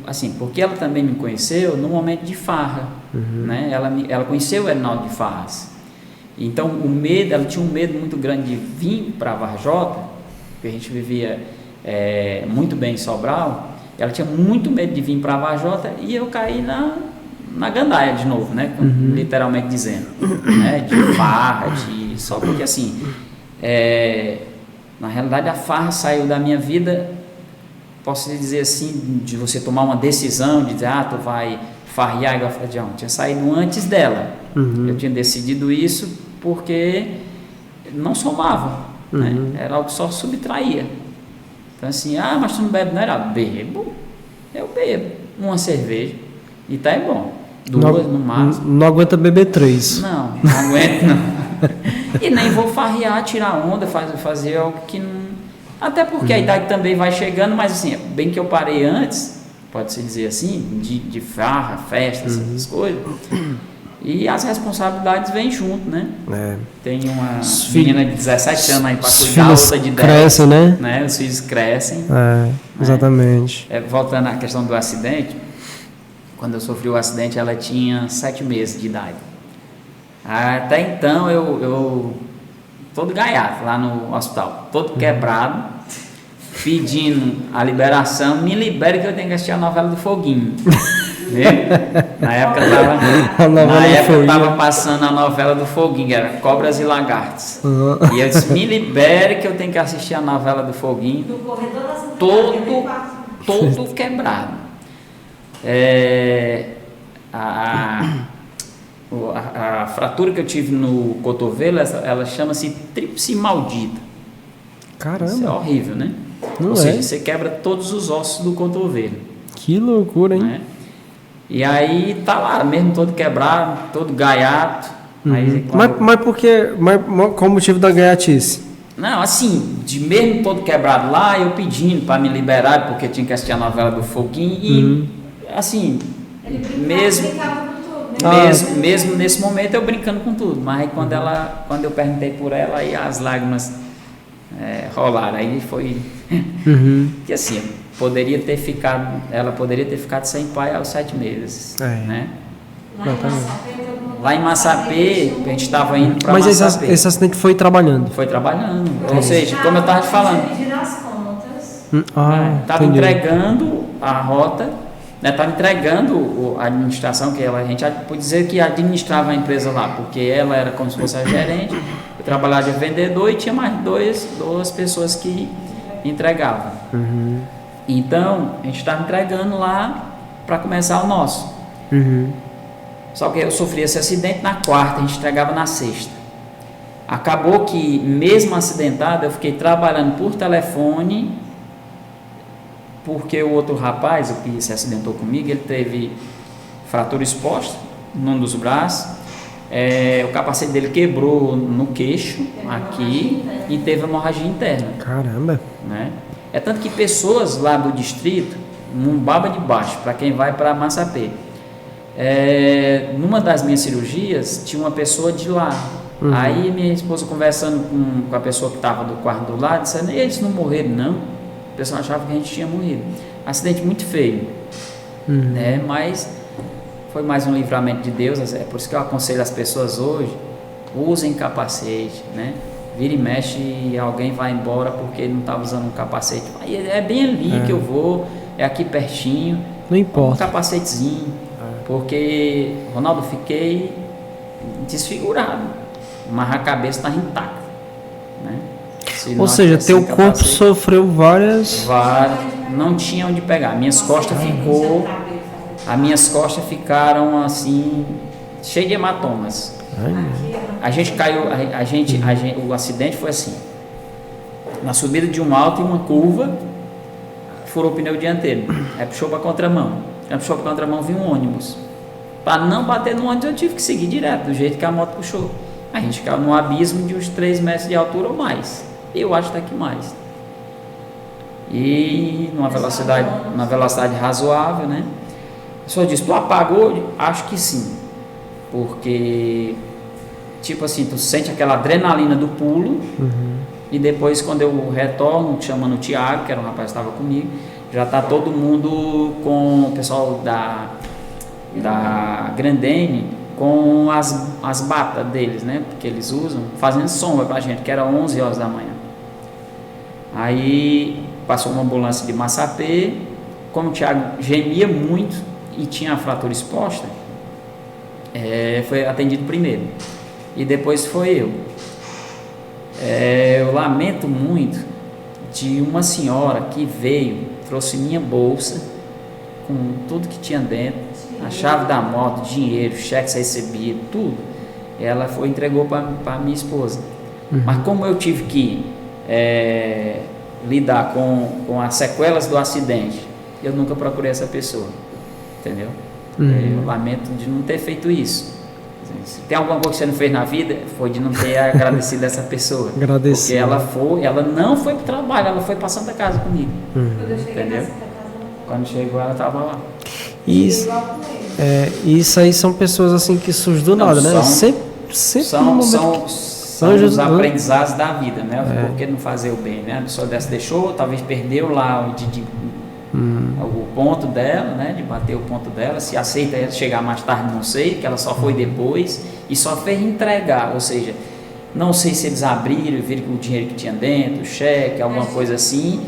Speaker 2: assim, porque ela também me conheceu no momento de farra, né? Ela conheceu o Erinaldo de farras, então ela tinha um medo muito grande de vir para Varjota, porque a gente vivia muito bem em Sobral, ela tinha muito medo de vir para Varjota e eu caí na gandaia de novo, né? Literalmente dizendo, né? De farra, só porque assim, na realidade a farra saiu da minha vida, posso dizer assim, de você tomar uma decisão, de dizer, tu vai farrear igual a John, tinha saído antes dela, eu tinha decidido isso porque não somava, né? Era algo que só subtraía, então assim, mas tu não bebe, não era? Bebo, eu bebo uma cerveja, e tá bom. Duas no máximo.
Speaker 1: Não aguenta beber 3.
Speaker 2: Não aguento não. E nem vou farrear, tirar onda, fazer algo que Até porque a idade também vai chegando, mas assim, bem que eu parei antes, pode-se dizer assim, de farra, festa, essas coisas. E as responsabilidades vêm junto, né? Tem uma menina de 17 anos aí para cuidar, outra de 10.
Speaker 1: Crescem, né?
Speaker 2: Os filhos crescem.
Speaker 1: Exatamente.
Speaker 2: Voltando à questão do acidente, quando eu sofri o acidente, ela tinha 7 meses de idade. Até então, eu todo gaiato lá no hospital, todo quebrado, pedindo a liberação, me libere que eu tenho que assistir a novela do Foguinho. Na época eu estava passando a novela do Foguinho, era Cobras e Lagartos. E eu disse, me libere que eu tenho que assistir a novela do Foguinho.
Speaker 3: No corredor da cidade,
Speaker 2: todo quebrado. A fratura que eu tive no cotovelo, ela chama-se tríplice maldita.
Speaker 1: Caramba.
Speaker 2: Isso é horrível, né?
Speaker 1: Não
Speaker 2: Ou seja, você quebra todos os ossos do cotovelo.
Speaker 1: Que loucura, hein?
Speaker 2: Né? E aí tá lá, mesmo todo quebrado, todo gaiato. Aí,
Speaker 1: Mas por que? Qual o motivo da gaiatice?
Speaker 2: Não, assim, de mesmo todo quebrado lá, eu pedindo para me liberar, porque tinha que assistir a novela do Foguinho. E assim,
Speaker 3: ele brincava com tudo, né?
Speaker 2: Mesmo nesse momento eu brincando com tudo. Mas aí quando eu perguntei por ela, aí as lágrimas rolaram. Aí foi. Que assim, ela poderia ter ficado sem pai aos 7 meses. Né? Lá em Massapê, a gente estava indo para Massapê.
Speaker 1: Mas esse acidente foi trabalhando?
Speaker 2: Foi trabalhando. Ou seja, como eu estava te falando. Estava entregando a rota, estava entregando a administração, que a gente pode dizer que administrava a empresa lá, porque ela era como se fosse a gerente, eu trabalhava de vendedor e tinha mais duas pessoas que entregavam. Então, a gente estava entregando lá para começar o nosso. Só que eu sofri esse acidente na quarta, a gente entregava na sexta. Acabou que, mesmo acidentado, eu fiquei trabalhando por telefone, porque o outro rapaz, o que se acidentou comigo, ele teve fratura exposta num dos braços, o capacete dele quebrou no queixo, aqui, e teve hemorragia interna.
Speaker 1: Caramba!
Speaker 2: Né? É tanto que pessoas lá do distrito, num Baba de Baixo, para quem vai para Massapê, numa das minhas cirurgias, tinha uma pessoa de lá. Aí minha esposa conversando com a pessoa que estava do quarto do lado, disse, eles não morreram não, o pessoal achava que a gente tinha morrido. Acidente muito feio, né? Mas foi mais um livramento de Deus, é por isso que eu aconselho as pessoas hoje, usem capacete, né? Vira e mexe e alguém vai embora porque ele não estava usando um capacete. Aí é bem ali que eu vou, é aqui pertinho.
Speaker 1: Não importa.
Speaker 2: Um capacetezinho. Porque, Ronaldo, fiquei desfigurado, mas a cabeça estava intacta. Né?
Speaker 1: Ou seja, teu corpo sofreu várias...
Speaker 2: Não tinha onde pegar. Minhas costas ficaram assim, cheias de hematomas. A gente caiu, o acidente foi assim, na subida de um alto e uma curva, furou o pneu dianteiro, aí puxou para a contramão, vinha um ônibus, para não bater no ônibus eu tive que seguir direto, do jeito que a moto puxou, a gente caiu num abismo de uns 3 metros de altura ou mais, eu acho que daqui mais, e numa velocidade razoável, né? A pessoa disse, tu apagou? Acho que sim, porque tipo assim, tu sente aquela adrenalina do pulo, e depois quando eu retorno, chamando o Thiago, que era um rapaz que estava comigo, já está todo mundo com o pessoal da Grandene, com as batas deles, né, porque eles usam, fazendo sombra pra gente, que era 11 horas da manhã. Aí passou uma ambulância de Massapê, como o Thiago gemia muito e tinha a fratura exposta, foi atendido primeiro. E depois foi eu. Eu lamento muito de uma senhora que veio, trouxe minha bolsa com tudo que tinha dentro, a chave da moto, dinheiro, cheques recebidos, tudo. Ela entregou para minha esposa. Mas como eu tive que lidar com as sequelas do acidente, eu nunca procurei essa pessoa, entendeu? Eu lamento de não ter feito isso. Se tem alguma coisa que você não fez na vida, foi de não ter agradecido essa pessoa.
Speaker 1: Agradecido.
Speaker 2: Porque ela não foi para o trabalho, ela foi para a Santa Casa comigo.
Speaker 3: Quando eu cheguei na
Speaker 2: Entendeu?
Speaker 3: Santa Casa, ela
Speaker 2: Quando chegou, ela estava lá.
Speaker 1: Isso,
Speaker 3: logo com ele.
Speaker 1: isso aí são pessoas assim que surgem do
Speaker 2: Não,
Speaker 1: nada, né?
Speaker 2: são-
Speaker 1: Sempre no
Speaker 2: São,
Speaker 1: momento
Speaker 2: são
Speaker 1: Anjos-
Speaker 2: os aprendizados da vida, né? Por que não fazer o bem, né? A pessoa dessa deixou, talvez perdeu lá o ponto dela, né? De bater o ponto dela. Se aceita ela chegar mais tarde, não sei, que ela só foi depois e só fez entregar, ou seja, não sei se eles abriram e viram o dinheiro que tinha dentro, cheque, alguma coisa assim,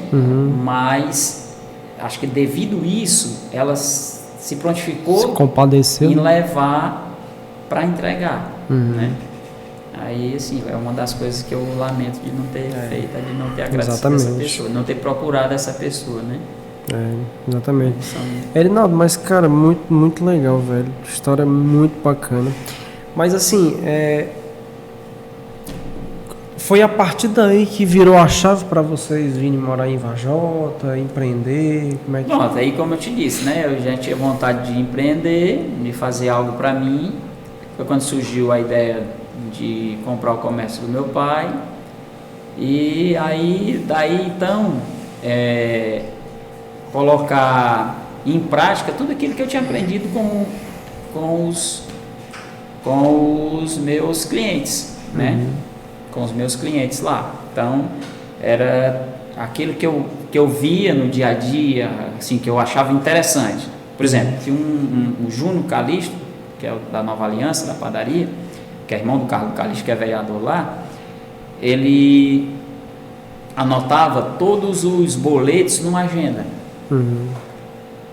Speaker 2: mas acho que devido isso, ela se prontificou
Speaker 1: se compadeceu.
Speaker 2: em levar para entregar, né? Aí, assim, é uma das coisas que eu lamento de não ter feito, de não ter agradecido essa
Speaker 1: Exatamente.
Speaker 2: pessoa, não ter procurado essa pessoa, né?
Speaker 1: Exatamente.
Speaker 2: São-
Speaker 1: Erinaldo, mas cara, muito, muito legal, velho. História muito bacana. Mas assim, foi a partir daí que virou a chave para vocês virem morar em Varjota, empreender, como é que...
Speaker 2: Pronto, aí como eu te disse, né? Eu já tinha vontade de empreender, de fazer algo para mim. Foi quando surgiu a ideia de comprar o comércio do meu pai. E aí, daí então, colocar em prática tudo aquilo que eu tinha aprendido com os meus clientes, né? Com os meus clientes lá. Então, era aquilo que eu via no dia a dia, assim, que eu achava interessante. Por exemplo, tinha o Júnior Calixto, que é o da Nova Aliança, da padaria, que é irmão do Carlos Calixto, que é vereador lá, ele anotava todos os boletos numa agenda.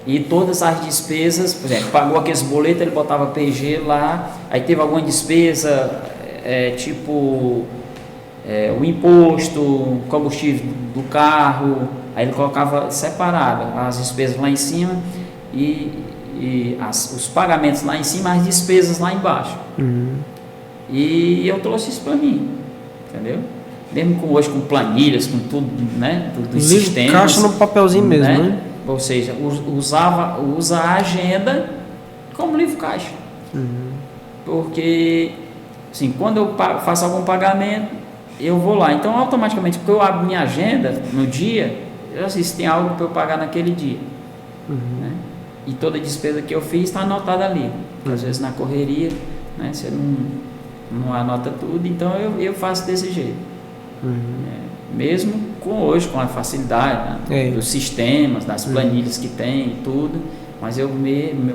Speaker 2: E todas as despesas, por exemplo, pagou aqueles boletos, ele botava PG lá, aí teve alguma despesa, tipo o imposto, o combustível do carro, aí ele colocava separado as despesas lá em cima e os pagamentos lá em cima, as despesas lá embaixo. E eu trouxe isso para mim, entendeu? Mesmo hoje com planilhas, com tudo, né? Dos sistemas.
Speaker 1: Caixa no papelzinho mesmo, né?
Speaker 2: Ou seja, usa a agenda como livro caixa. Porque, assim, quando eu faço algum pagamento, eu vou lá. Então, automaticamente, porque eu abro minha agenda no dia, eu sei se tem algo para eu pagar naquele dia. Né? E toda despesa que eu fiz está anotada ali. Porque, às vezes, na correria, né, você não anota tudo, então eu faço desse jeito. Mesmo hoje com a facilidade, né, dos sistemas, das planilhas que tem e tudo, mas eu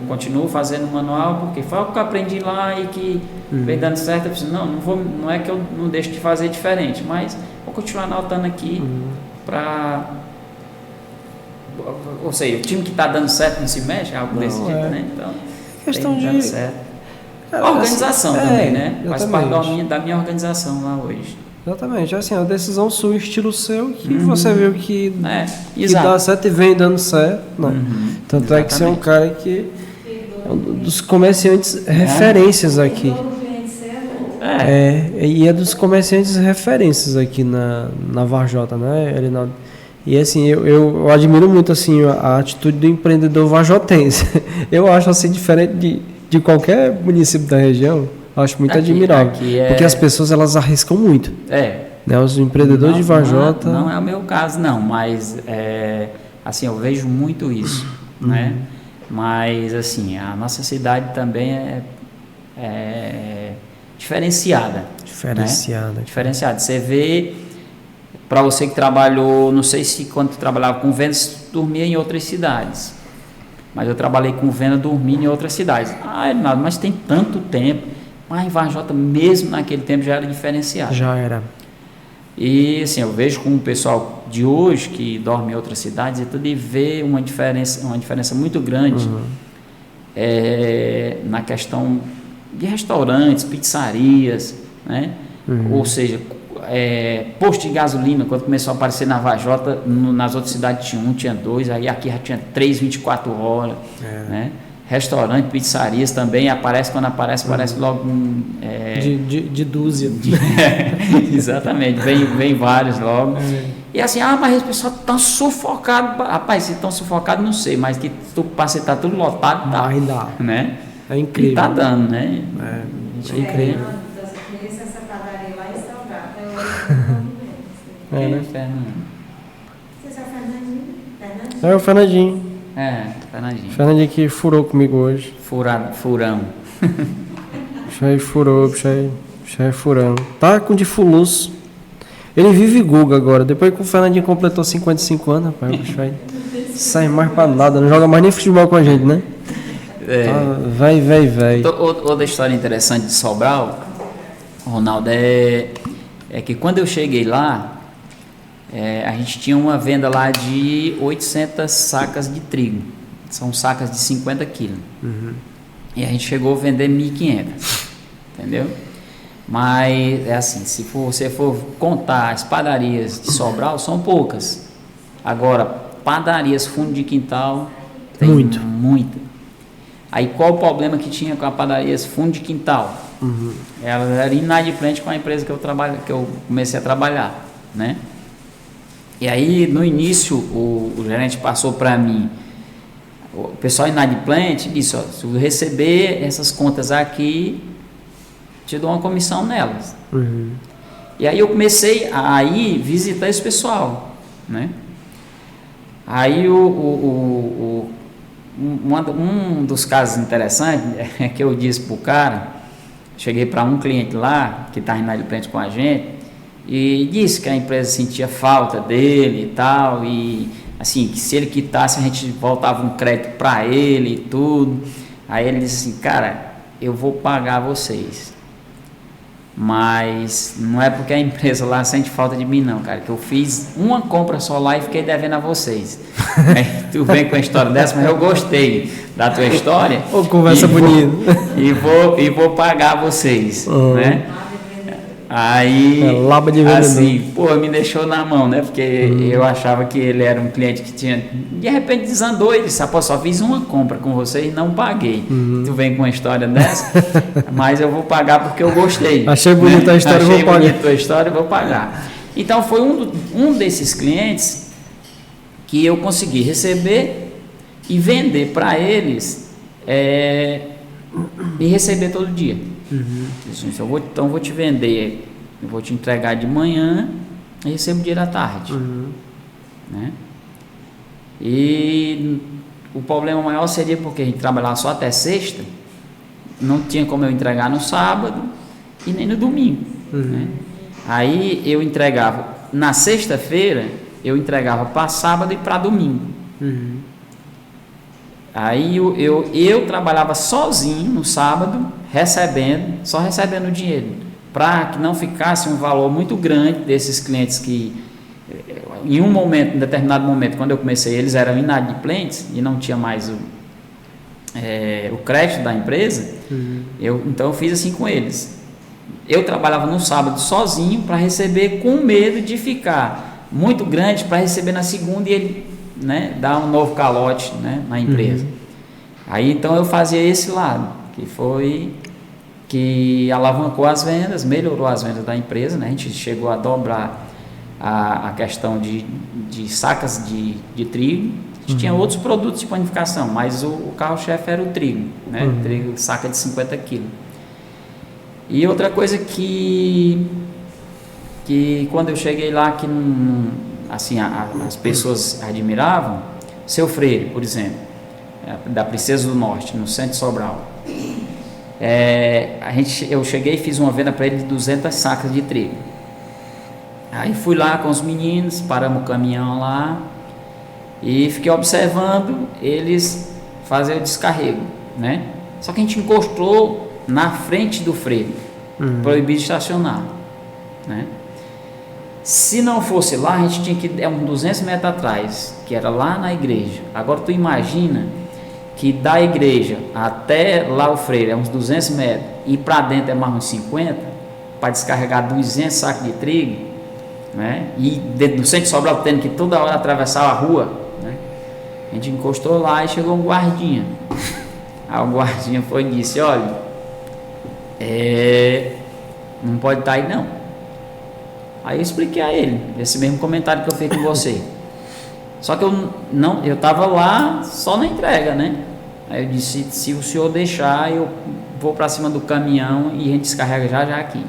Speaker 2: continuo fazendo manual porque foi algo que eu aprendi lá e que vem dando certo. Eu pensei, não é que eu não deixo de fazer diferente, mas vou continuar anotando aqui para, ou seja, o time que está dando certo não se mexe, algo desse tipo, né? Então
Speaker 1: Questão
Speaker 2: tem dando
Speaker 1: de
Speaker 2: certo. A organização também, né? Faz parte
Speaker 1: exatamente.
Speaker 2: da minha organização lá hoje.
Speaker 1: Exatamente, assim, a decisão sua, estilo seu, que você viu que
Speaker 2: exato.
Speaker 1: dá certo e vem dando certo, né? Tanto é que você é um cara que é um dos comerciantes referências aqui.
Speaker 3: Todo cliente certo.
Speaker 1: E é dos comerciantes referências aqui na Varjota, né, Erinaldo? E assim, eu admiro muito assim a atitude do empreendedor varjotense. Eu acho assim diferente de qualquer município da região. Acho muito admirável. Porque as pessoas elas arriscam muito. Né? Os empreendedores de Varjota.
Speaker 2: Não é o meu caso, não, mas assim, eu vejo muito isso. Né? Mas assim, a nossa cidade também é diferenciada.
Speaker 1: Diferenciada.
Speaker 2: Né? Diferenciada. Você vê, para você que trabalhou, não sei se quando trabalhava com vendas, dormia em outras cidades. Mas eu trabalhei com venda dormindo em outras cidades. Renato, mas tem tanto tempo. Mas em Varjota, mesmo naquele tempo, já era diferenciado.
Speaker 1: Já era.
Speaker 2: E assim, eu vejo com o pessoal de hoje, que dorme em outras cidades, e tudo, e vê uma diferença muito grande na questão de restaurantes, pizzarias, né? Ou seja, posto de gasolina, quando começou a aparecer na Varjota, nas outras cidades tinha um, tinha dois, aí aqui já tinha 3, 24 horas, né? Restaurante, pizzarias também, quando aparece logo
Speaker 1: de dúzia.
Speaker 2: Exatamente, vem vários logo. E assim, mas as pessoas estão sufocadas. Rapaz, se estão sufocados, não sei, mas que para você tá tudo lotado, tá.
Speaker 1: Vai dar.
Speaker 2: Né?
Speaker 1: É incrível.
Speaker 2: E tá dando, né? gente.
Speaker 1: É incrível.
Speaker 3: Eu conheço essa padaria lá em Salgado. Eu
Speaker 1: É, né?
Speaker 2: Fernando.
Speaker 3: Você é o Fernandinho? Fernandinho?
Speaker 1: É o Fernandinho.
Speaker 2: Fernandinho.
Speaker 1: Fernandinho que furou comigo hoje.
Speaker 2: Furão.
Speaker 1: Bicho aí furou, bicho aí furando. Tá com de fuluço. Ele vive Guga agora. Depois que o Fernandinho completou 55 anos, rapaz, o bicho aí sai mais pra nada. Não joga mais nem futebol com a gente, né? Tá, vai.
Speaker 2: Outra história interessante de Sobral, Ronaldo, é que quando eu cheguei lá, a gente tinha uma venda lá de 800 sacas de trigo. São sacas de 50 quilos.
Speaker 1: Uhum.
Speaker 2: E a gente chegou a vender 1.500, entendeu? Mas é assim, se você for contar as padarias de Sobral, são poucas. Agora, padarias fundo de quintal, tem muita. Aí qual o problema que tinha com a padarias fundo de quintal?
Speaker 1: Uhum.
Speaker 2: Ela era inadimplente com a empresa que eu comecei a trabalhar, né? E aí no início o gerente passou para mim, o pessoal inadimplente disse, ó, se eu receber essas contas aqui, te dou uma comissão nelas.
Speaker 1: Uhum.
Speaker 2: E aí eu comecei a ir visitar esse pessoal, né? Aí um dos casos interessantes é que eu disse pro cara, cheguei para um cliente lá que estava inadimplente com a gente e disse que a empresa sentia falta dele e tal, e assim, que se ele quitasse a gente voltava um crédito para ele e tudo. Aí ele disse assim, cara, eu vou pagar vocês, mas não é porque a empresa lá sente falta de mim não, cara, que eu fiz uma compra só lá e fiquei devendo a vocês. Aí tu vem com a história dessa, mas eu gostei da tua história.
Speaker 1: Ô, conversa bonita.
Speaker 2: E vou pagar vocês, né? Aí,
Speaker 1: laba de vendedor.
Speaker 2: assim, pô, me deixou na mão, né? Porque eu achava que ele era um cliente que tinha, de repente desandou e disse, pô, só fiz uma compra com você e não paguei. Tu vem com uma história dessa, mas eu vou pagar porque eu gostei.
Speaker 1: Achei bonita a história,
Speaker 2: Achei
Speaker 1: vou pagar.
Speaker 2: bonita a história, vou pagar. Então foi um desses clientes que eu consegui receber e vender para eles e receber todo dia. Então eu vou te vender, eu vou te entregar de manhã e recebo dinheiro à tarde. Né? E o problema maior seria porque a gente trabalhava só até sexta, não tinha como eu entregar no sábado e nem no domingo. Né? Aí eu entregava na sexta-feira, eu entregava para sábado e para domingo. Aí eu trabalhava sozinho no sábado, só recebendo o dinheiro, para que não ficasse um valor muito grande desses clientes que, em determinado momento, quando eu comecei, eles eram inadimplentes e não tinha mais o crédito da empresa. Então eu fiz assim com eles. Eu trabalhava no sábado sozinho para receber, com medo de ficar muito grande para receber na segunda e ele, né, dar um novo calote, né, na empresa. Aí então eu fazia esse lado, que foi que alavancou as vendas, melhorou as vendas da empresa, né? A gente chegou a dobrar a questão de sacas de trigo. A gente tinha outros produtos de panificação, mas o carro-chefe era o trigo, né? Trigo, saca de 50 quilos. E outra coisa que quando eu cheguei lá, que assim, as pessoas admiravam, Seu Freire, por exemplo, da Princesa do Norte, no centro de Sobral. Eu cheguei e fiz uma venda para ele de 200 sacas de trigo. Aí fui lá com os meninos, paramos o caminhão lá e fiquei observando eles fazer o descarrego, né? Só que a gente encostou na frente do freio, proibido de estacionar, né? Se não fosse lá, a gente tinha que ir uns 200 metros atrás, que era lá na igreja. Agora tu imagina que da igreja até lá o freio é uns 200 metros e para dentro é mais uns 50, para descarregar 200 sacos de trigo, né? E dentro do centro de Sobral tendo que toda hora atravessar a rua, né? A gente encostou lá e chegou um guardinha. Aí o guardinha foi e disse, olha, não pode estar aí não. Aí eu expliquei a ele, esse mesmo comentário que eu fiz com você. Só que eu estava lá só na entrega, né? Aí eu disse, se o senhor deixar, eu vou para cima do caminhão e a gente descarrega já aqui.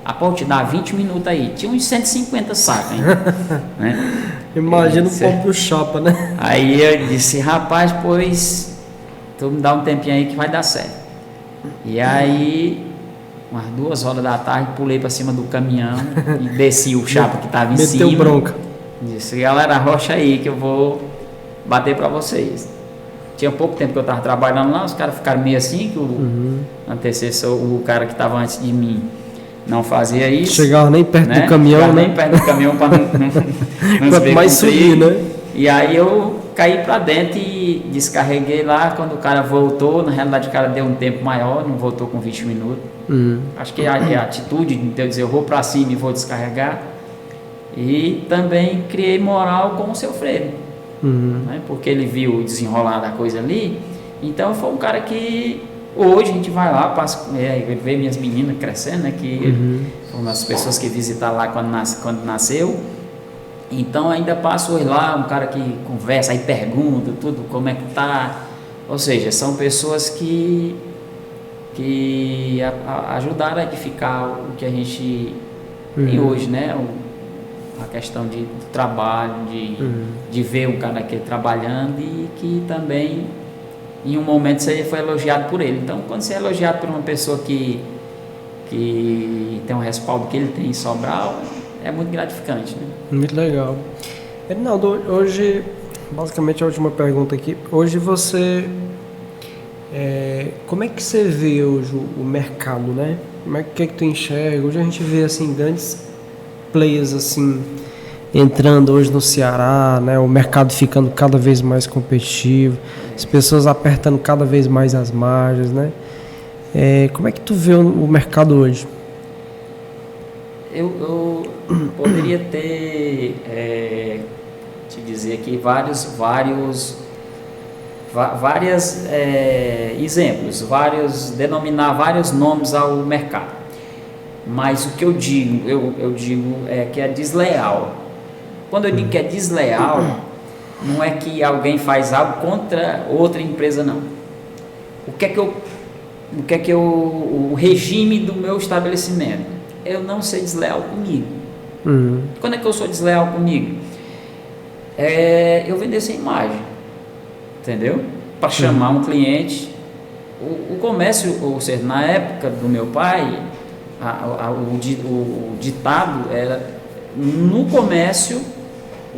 Speaker 2: A ponte dá 20 minutos aí. Tinha uns 150 sacos ainda. Né?
Speaker 1: Imagina o próprio chapa, né?
Speaker 2: Aí eu disse, rapaz, pois tu me dá um tempinho aí que vai dar certo. E aí, umas 2 horas da tarde, pulei para cima do caminhão e desci o chapa que estava em cima.
Speaker 1: Meteu bronca.
Speaker 2: Disse, galera, rocha aí que eu vou bater para vocês. Tinha pouco tempo que eu estava trabalhando lá, os caras ficaram meio assim, que o antecessor, o cara que estava antes de mim, não fazia isso.
Speaker 1: Chegava nem perto
Speaker 2: né?
Speaker 1: do caminhão,
Speaker 2: Chegava
Speaker 1: né?
Speaker 2: nem perto do caminhão para não
Speaker 1: Quanto mais subir, né?
Speaker 2: E aí eu caí para dentro e descarreguei lá. Quando o cara voltou, na realidade o cara deu um tempo maior, não voltou com 20 minutos. Acho que a atitude de eu dizer, eu vou para cima e vou descarregar. E também criei moral com o seu freio. Né? Porque ele viu o desenrolar da coisa ali. Então foi um cara que hoje a gente vai lá, vê minhas meninas crescendo, né? Que foram as pessoas que visitaram lá quando nasceu. Então ainda passo hoje lá, um cara que conversa, aí pergunta tudo, como é que tá. Ou seja, são pessoas que ajudaram a edificar o que a gente tem hoje, né? A questão do trabalho, de ver um cara aqui trabalhando e que também em um momento você foi elogiado por ele. Então quando você é elogiado por uma pessoa que tem um respaldo que ele tem em Sobral, é muito gratificante, né?
Speaker 1: Muito legal. Edinaldo, hoje, basicamente a última pergunta aqui, hoje você, como é que você vê hoje o mercado, né? Como é que tu enxerga? Hoje a gente vê assim grandes players assim entrando hoje no Ceará, né? O mercado ficando cada vez mais competitivo, as pessoas apertando cada vez mais as margens, né? Como é que tu vê o mercado hoje?
Speaker 2: Eu poderia ter te dizer aqui vários exemplos, denominar vários nomes ao mercado. Mas o que eu digo, eu digo que é desleal. Quando eu digo que é desleal, não é que alguém faz algo contra outra empresa, não. O regime do meu estabelecimento? Eu não ser desleal comigo. Quando é que eu sou desleal comigo? Eu vender sem imagem, entendeu? Para chamar um cliente. O comércio, ou seja, na época do meu pai, o ditado era: no comércio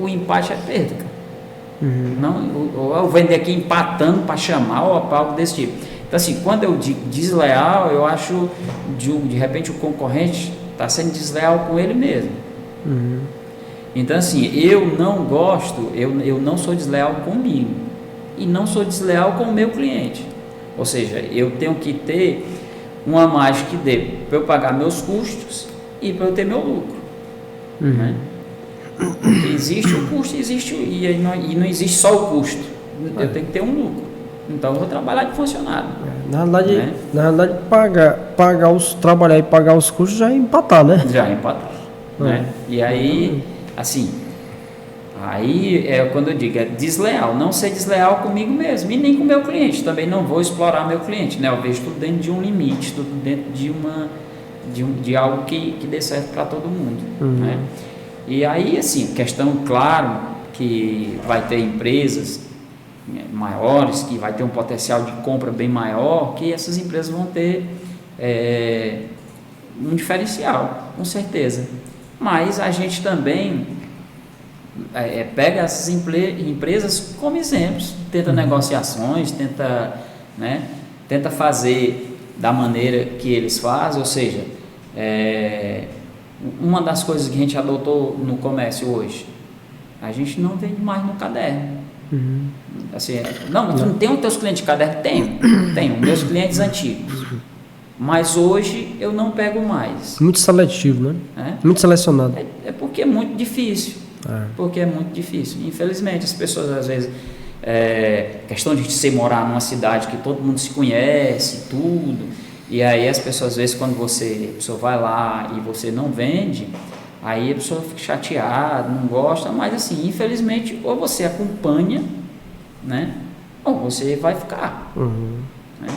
Speaker 2: o empate é perda, cara. Não, ou eu vender aqui empatando para chamar ou algo desse tipo. Então assim, quando eu digo desleal, eu acho de repente o concorrente está sendo desleal com ele mesmo. Então assim, eu não gosto, eu não sou desleal comigo e não sou desleal com o meu cliente. Ou seja, eu tenho que ter uma margem que dê para eu pagar meus custos e para eu ter meu lucro. Né? Existe o custo, e não existe só o custo. Eu tenho que ter um lucro. Então eu vou trabalhar de funcionário.
Speaker 1: Na realidade trabalhar e pagar os custos já é empatar, né?
Speaker 2: Já é empatar. Né? E aí, assim, quando eu digo, é desleal, não ser desleal comigo mesmo e nem com o meu cliente. Também não vou explorar meu cliente, né? Eu vejo tudo dentro de um limite, tudo dentro de algo que dê certo para todo mundo. Né? E aí, assim, questão, claro, que vai ter empresas maiores, que vai ter um potencial de compra bem maior, que essas empresas vão ter um diferencial, com certeza. Mas a gente também pega essas empresas como exemplos, tenta negociações, tenta fazer da maneira que eles fazem, ou seja, uma das coisas que a gente adotou no comércio hoje, a gente não vende mais no caderno. Assim, não tem os teus clientes de caderno? Tenho, meus clientes antigos. Mas hoje eu não pego mais.
Speaker 1: Muito seletivo, né? Muito selecionado.
Speaker 2: Porque é muito difícil. Porque é muito difícil. Infelizmente, as pessoas às vezes... questão de você morar numa cidade que todo mundo se conhece, tudo. E aí as pessoas, às vezes, quando a pessoa vai lá e você não vende, aí a pessoa fica chateada, não gosta. Mas assim, infelizmente, ou você acompanha, né? Ou você vai ficar. Né?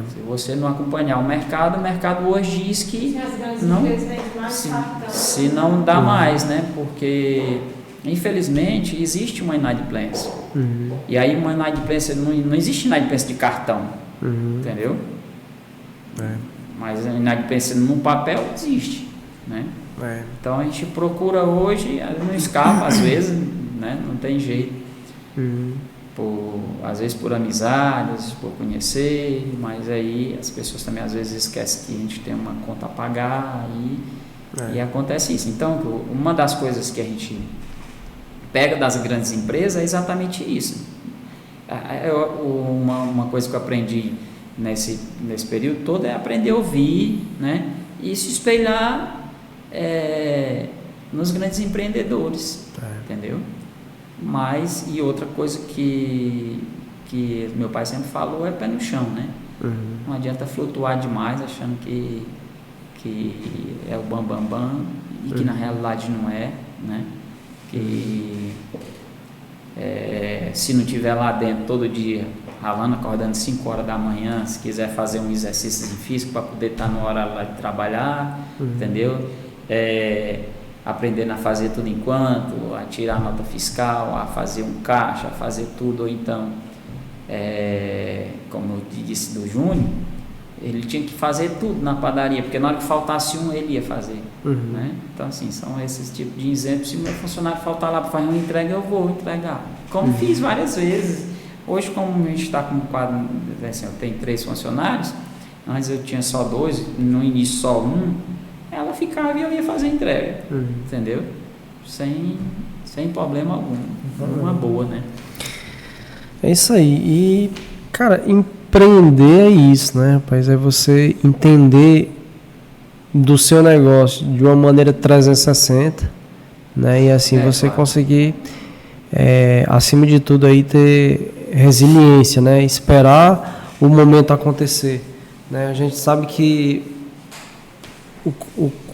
Speaker 2: Se você não acompanhar o mercado hoje diz que
Speaker 3: As grandes
Speaker 2: não,
Speaker 3: empresas vendem mais cartão.
Speaker 2: se não dá mais, né? Porque, infelizmente, existe uma inadimplência. E aí uma inadimplência, não existe inadimplência de cartão, entendeu? Mas a inadimplência no papel existe, né? Então a gente procura hoje, não escapa às vezes, né? Não tem jeito. Às vezes por amizade, às vezes por conhecer, mas aí as pessoas também às vezes esquecem que a gente tem uma conta a pagar e acontece isso. Então, uma das coisas que a gente pega das grandes empresas é exatamente isso. Uma coisa que eu aprendi nesse período todo é aprender a ouvir, né? E se espelhar nos grandes empreendedores, entendeu? Mas, e outra coisa que meu pai sempre falou é pé no chão, né? Não adianta flutuar demais achando que é o bam e que na realidade não é, né? Que se não tiver lá dentro todo dia ralando, acordando 5 horas da manhã, se quiser fazer um exercício físico para poder estar na hora lá de trabalhar, entendeu? Aprendendo a fazer tudo enquanto, a tirar nota fiscal, a fazer um caixa, a fazer tudo, ou então, como eu disse do Júnior, ele tinha que fazer tudo na padaria, porque na hora que faltasse um, ele ia fazer, né? Então, assim, são esses tipos de exemplos. Se o meu funcionário faltar lá para fazer uma entrega, eu vou entregar, como fiz várias vezes. Hoje, como a gente está com um quadro, assim, eu tenho 3 funcionários, antes eu tinha só 2, no início só um, ela ficava e eu ia fazer a entrega, entendeu? Sem problema algum, uma boa, né?
Speaker 1: É isso aí. E, cara, empreender é isso, né, rapaz? É você entender do seu negócio de uma maneira 360, né? E assim você conseguir, acima de tudo, aí ter resiliência, né? Esperar o momento acontecer, né? A gente sabe que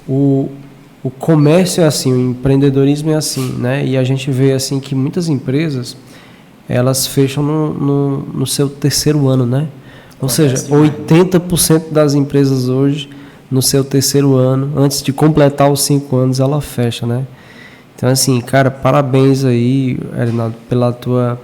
Speaker 1: o comércio é assim, o empreendedorismo é assim, né? E a gente vê assim que muitas empresas elas fecham no seu 3º ano, né? Ou seja, 80% das empresas hoje no seu 3º ano, antes de completar os 5 anos, ela fecha, né? Então assim, cara, parabéns aí, Erinaldo, pela tua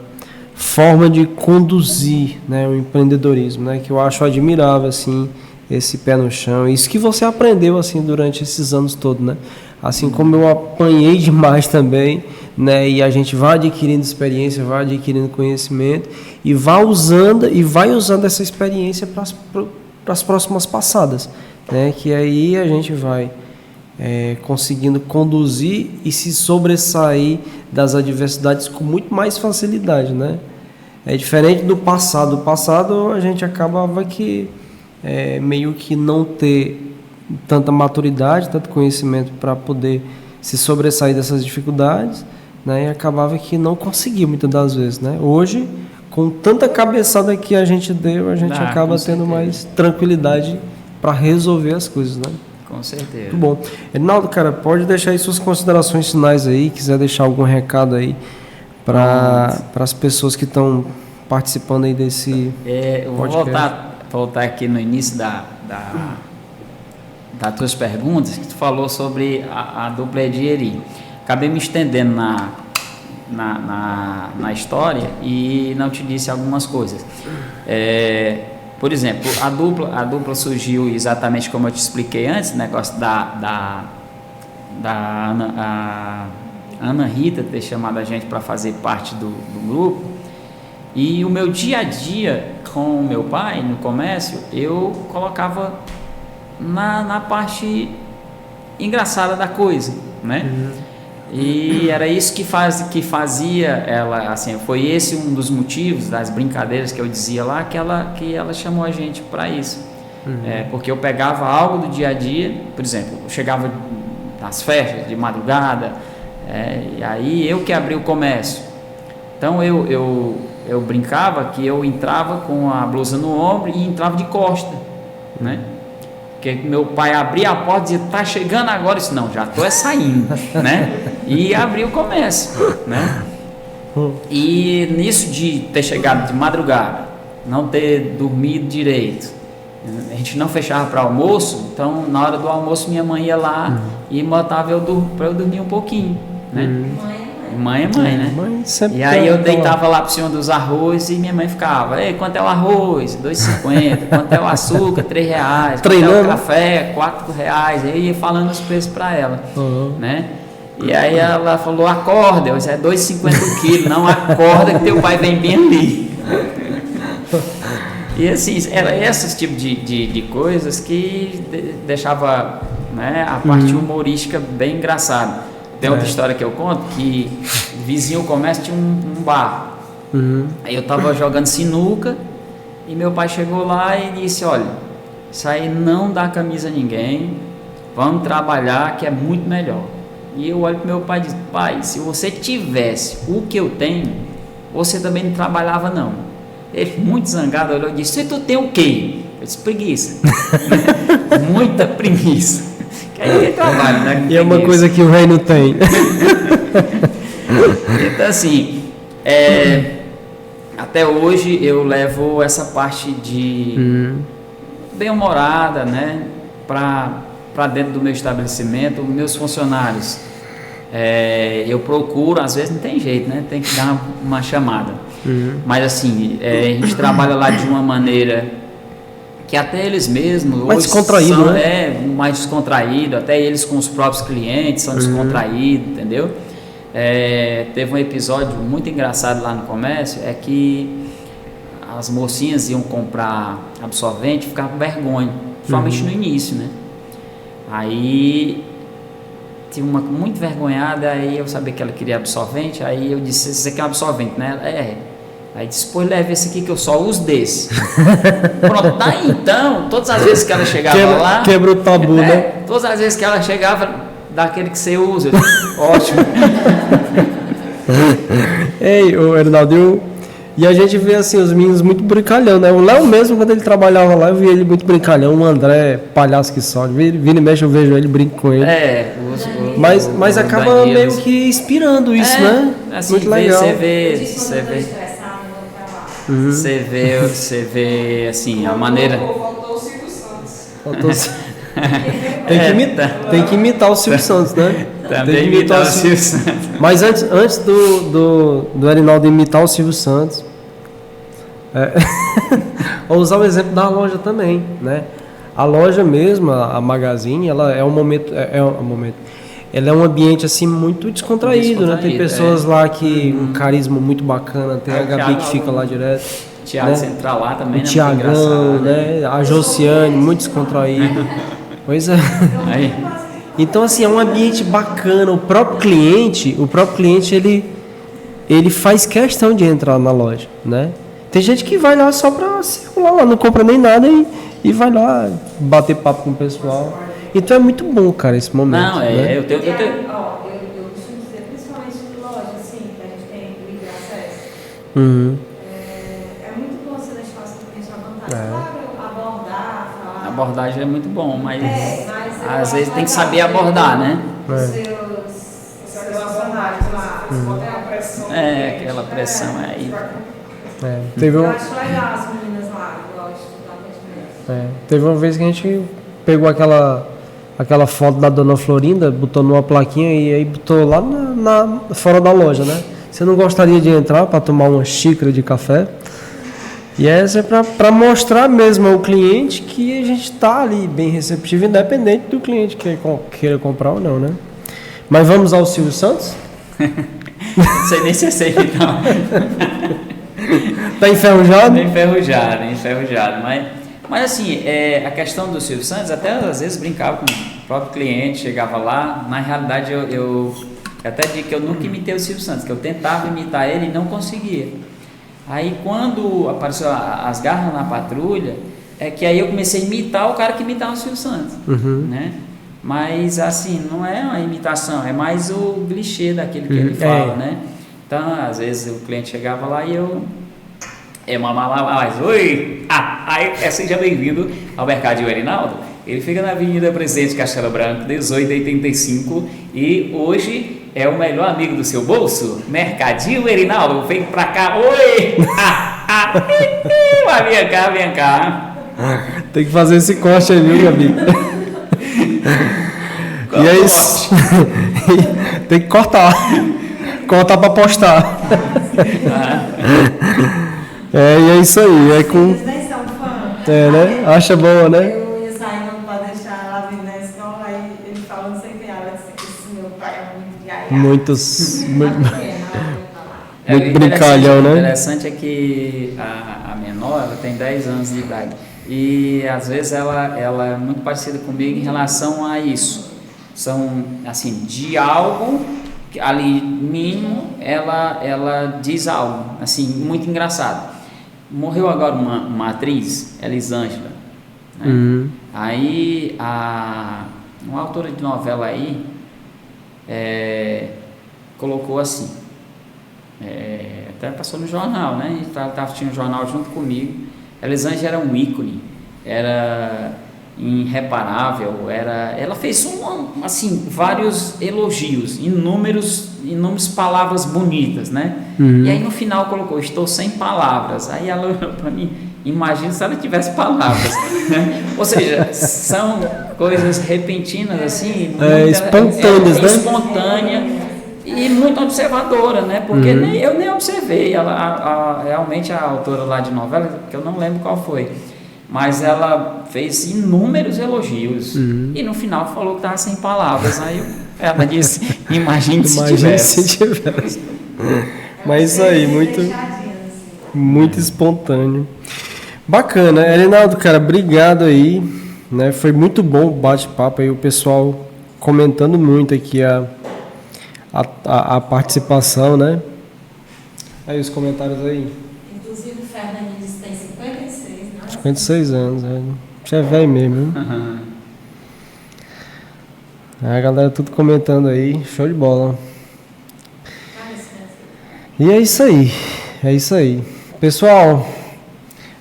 Speaker 1: forma de conduzir, né, o empreendedorismo, né? Que eu acho admirável, assim, esse pé no chão, isso que você aprendeu assim durante esses anos todos, né? Assim como eu apanhei demais também, né? E a gente vai adquirindo experiência, vai adquirindo conhecimento e vai usando essa experiência para as próximas passadas, né? Que aí a gente vai conseguindo conduzir e se sobressair das adversidades com muito mais facilidade, né? É diferente do passado. O passado a gente acabava que meio que não ter tanta maturidade, tanto conhecimento para poder se sobressair dessas dificuldades, né? E acabava que não conseguia muitas das vezes, né? Hoje, com tanta cabeçada que a gente deu, a gente acaba tendo mais tranquilidade para resolver as coisas, né?
Speaker 2: Com certeza.
Speaker 1: Muito bom. Erinaldo, cara, pode deixar aí suas considerações finais aí, quiser deixar algum recado aí para as pessoas que estão participando aí desse
Speaker 2: eu vou voltar aqui no início das tuas perguntas, que tu falou sobre a dupla Edieri. Acabei me estendendo na história e não te disse algumas coisas. Por exemplo, a dupla surgiu exatamente como eu te expliquei antes, o negócio da Ana Rita ter chamado a gente para fazer parte do grupo. E o meu dia a dia com o meu pai no comércio, eu colocava na parte engraçada da coisa, né? E era isso que fazia ela, assim, foi esse um dos motivos das brincadeiras que eu dizia lá, que ela chamou a gente para isso. Porque eu pegava algo do dia a dia, por exemplo, eu chegava nas festas de madrugada, e aí eu que abri o comércio. Então eu brincava que eu entrava com a blusa no ombro e entrava de costa, né? Porque meu pai abria a porta e dizia, tá chegando agora. Eu disse, não, já estou saindo, né? E abria o comércio, né? E nisso de ter chegado de madrugada, não ter dormido direito. A gente não fechava para almoço, então na hora do almoço minha mãe ia lá e botava para eu dormir um pouquinho, né? Mãe é mãe, né? E aí eu deitava lá por cima dos arroz e minha mãe ficava: ei, quanto é o arroz? R$2,50. Quanto é o açúcar? R$3. Quanto é o café? R$4. Aí eu ia falando os preços para ela, né? E aí ela falou: acorda. Eu disse: é R$2,50 o quilo. Não, acorda que teu pai vem bem ali. E assim, era esses tipos de coisas que deixava, né, a parte humorística bem engraçada. Tem outra história que eu conto, que vizinho comércio tinha um bar. Aí eu tava jogando sinuca e meu pai chegou lá e disse: olha, isso aí não dá camisa a ninguém, vamos trabalhar que é muito melhor. E eu olho pro meu pai e disse: pai, se você tivesse o que eu tenho, você também não trabalhava não. Ele, muito zangado, olhou e disse: se tu tem o quê? Eu disse: preguiça. Muita preguiça. Que aí ele trabalha, né?
Speaker 1: E é uma coisa que o rei não tem.
Speaker 2: Então assim, até hoje eu levo essa parte de bem-humorada, né, para dentro do meu estabelecimento. Meus funcionários, eu procuro, às vezes não tem jeito, né, tem que dar uma chamada, mas assim, a gente trabalha lá de uma maneira que até eles mesmos
Speaker 1: mais descontraído,
Speaker 2: né? Mais descontraído, até eles com os próprios clientes são descontraídos, entendeu? Teve um episódio muito engraçado lá no comércio, é que as mocinhas iam comprar absorvente e ficavam com vergonha, principalmente no início, né? Aí tinha uma muito vergonhada, aí eu sabia que ela queria absorvente, aí eu disse: você quer absorvente, né? Aí disse: pois leve esse aqui que eu só uso desse. Pronto, daí então, todas as vezes que ela chegava lá...
Speaker 1: Quebra o tabu, né?
Speaker 2: Todas as vezes que ela chegava, daquele que você usa, eu disse: ótimo.
Speaker 1: Ei, o Hernaldo, e a gente vê assim, os meninos muito brincalhão, né? O Léo mesmo, quando ele trabalhava lá, eu vi ele muito brincalhão. O André, palhaço que só, vira e mexe, eu vejo ele, brinco com ele. Mas acaba meio que inspirando isso, né?
Speaker 2: Assim,
Speaker 1: muito legal.
Speaker 2: Você vê assim, a maneira...
Speaker 3: Faltou o Silvio Santos.
Speaker 1: Tem que imitar o Silvio Santos, né?
Speaker 2: Também imitar o Silvio Santos.
Speaker 1: Mas antes do Erinaldo imitar o Silvio Santos, vou usar o exemplo da loja também, né? A loja mesmo, a Magazine, ela é um momento, ela é um ambiente assim muito descontraído, né? Tem pessoas lá que um carisma muito bacana, tem a Gabi que fica lá direto.
Speaker 2: O Thiago, né? Central lá também,
Speaker 1: o Thiagão, né? A Josiane, muito descontraído. Pois é.
Speaker 2: Aí.
Speaker 1: Então assim, é um ambiente bacana. O próprio cliente ele faz questão de entrar na loja, né? Tem gente que vai lá só para circular lá, não compra nem nada e vai lá bater papo com o pessoal. Então é muito bom, cara, esse momento.
Speaker 2: Não,
Speaker 1: né?
Speaker 2: eu tenho...
Speaker 3: Eu costumo dizer, principalmente em loja, assim, que a gente tem livre acesso. É muito bom você deixar o seu cliente à vontade. Claro, abordar, falar.
Speaker 2: A abordagem é muito bom, mas às vezes tem que saber abordar, né?
Speaker 3: Os seus funcionários lá,
Speaker 2: aquela pressão aí.
Speaker 1: Teve
Speaker 3: Eu acho legal as meninas lá, eu gosto de atendimento.
Speaker 1: Teve uma vez que a gente pegou aquela foto da Dona Florinda, botou numa plaquinha e aí botou lá fora da loja, né? Você não gostaria de entrar para tomar uma xícara de café? E essa é para mostrar mesmo ao cliente que a gente está ali bem receptivo, independente do cliente queira comprar ou não, né? Mas vamos ao Silvio Santos?
Speaker 2: Não sei nem se eu sei então.
Speaker 1: Tá enferrujado?
Speaker 2: Enferrujado. Mas assim, a questão do Silvio Santos, até às vezes brincava com o próprio cliente, chegava lá. Na realidade, eu até digo que eu nunca imitei o Silvio Santos, que eu tentava imitar ele e não conseguia. Aí quando apareceu as garras na patrulha, que aí eu comecei a imitar o cara que imitava o Silvio Santos, né? Mas assim, não é uma imitação, é mais o clichê daquele que ele fala, né? Então, às vezes o cliente chegava lá e eu... Oi! Seja bem-vindo ao Mercadinho Erinaldo. Ele fica na Avenida Presidente Castelo Branco, 1885, e hoje é o melhor amigo do seu bolso, Mercadinho Erinaldo. Vem pra cá, oi! Mas vem cá.
Speaker 1: Tem que fazer esse corte aí, viu, Gabi? E é isso. Tem que cortar. Cortar pra postar. E é isso aí. É com...
Speaker 3: Eles nem são fã.
Speaker 1: né? Acha boa, né?
Speaker 3: Eu ia saindo pra deixar ela vir na escola, aí ele falando sem piada, ela disse que esse meu pai é muito gaiato.
Speaker 1: Muitos. Muito
Speaker 2: O
Speaker 1: brincalhão, né?
Speaker 2: O interessante é que a menor, ela tem 10 anos de idade. E às vezes ela é muito parecida comigo em relação a isso. São, assim, de algo, ali mínimo, ela diz algo, assim, muito engraçado. Morreu agora uma atriz, Elisângela, né? Aí, uma autora de novela aí, colocou assim, até passou no jornal, né? Ela estava assistindo o jornal junto comigo. Elisângela era um ícone, era irreparável, ela fez assim, vários elogios, inúmeras palavras bonitas, né? E aí no final colocou, estou sem palavras. Aí ela olhou para mim, imagina se ela tivesse palavras, né? Ou seja, são coisas repentinas assim,
Speaker 1: espontâneas, né?
Speaker 2: Espontânea e muito observadora, né? Porque eu nem observei, realmente a autora lá de novela, que eu não lembro qual foi, mas ela fez inúmeros elogios e no final falou que estava sem palavras. Aí ela disse, imagine se tivesse.
Speaker 1: Mas isso aí, muito espontâneo. Bacana. Erinaldo, cara, obrigado aí, né? Foi muito bom o bate-papo aí, o pessoal comentando muito aqui a participação, né? Aí os comentários aí.
Speaker 3: Inclusive o Fernandes tem 56, né?
Speaker 1: 56 anos, já é velho mesmo, hein? A galera tudo comentando aí, show de bola. E é isso aí. Pessoal,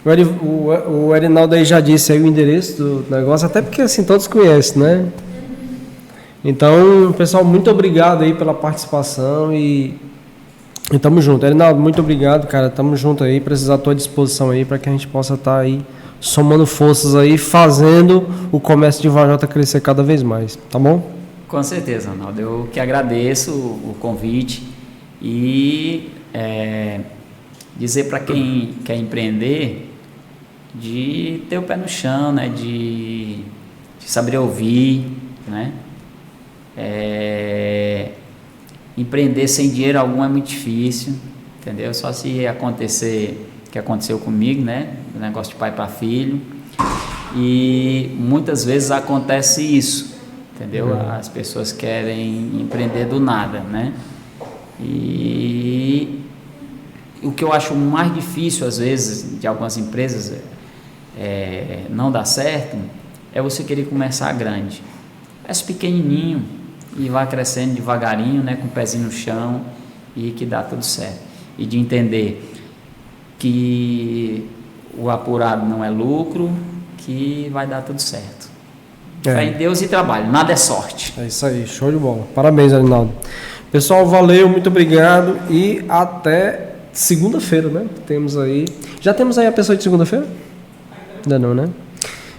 Speaker 1: o Erinaldo aí já disse aí o endereço do negócio, até porque assim todos conhecem, né? Então, pessoal, muito obrigado aí pela participação e tamo junto. Erinaldo, muito obrigado, cara. Tamo junto aí, precisar à tua disposição aí para que a gente possa estar aí somando forças aí, fazendo o comércio de Varjota crescer cada vez mais, tá bom?
Speaker 2: Com certeza, Arnaldo. Eu que agradeço o convite e dizer para quem quer empreender de ter o pé no chão, né? De saber ouvir, né? Empreender sem dinheiro algum é muito difícil, entendeu? Só se acontecer o que aconteceu comigo, né? O negócio de pai para filho. E muitas vezes acontece isso, entendeu? As pessoas querem empreender do nada, né? E o que eu acho mais difícil às vezes de algumas empresas não dar certo é você querer começar grande. Começa pequenininho e vai crescendo devagarinho, né, com o pezinho no chão, e que dá tudo certo. E de entender que o apurado não é lucro, que vai dar tudo certo. Fé em Deus e trabalho, nada é sorte.
Speaker 1: É isso aí, show de bola. Parabéns, Erinaldo. Pessoal, valeu, muito obrigado e até segunda-feira, né? Já temos aí a pessoa de segunda-feira? Ainda não, né?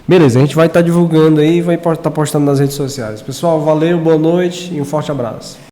Speaker 1: Beleza, a gente vai estar divulgando aí e vai estar postando nas redes sociais. Pessoal, valeu, boa noite e um forte abraço.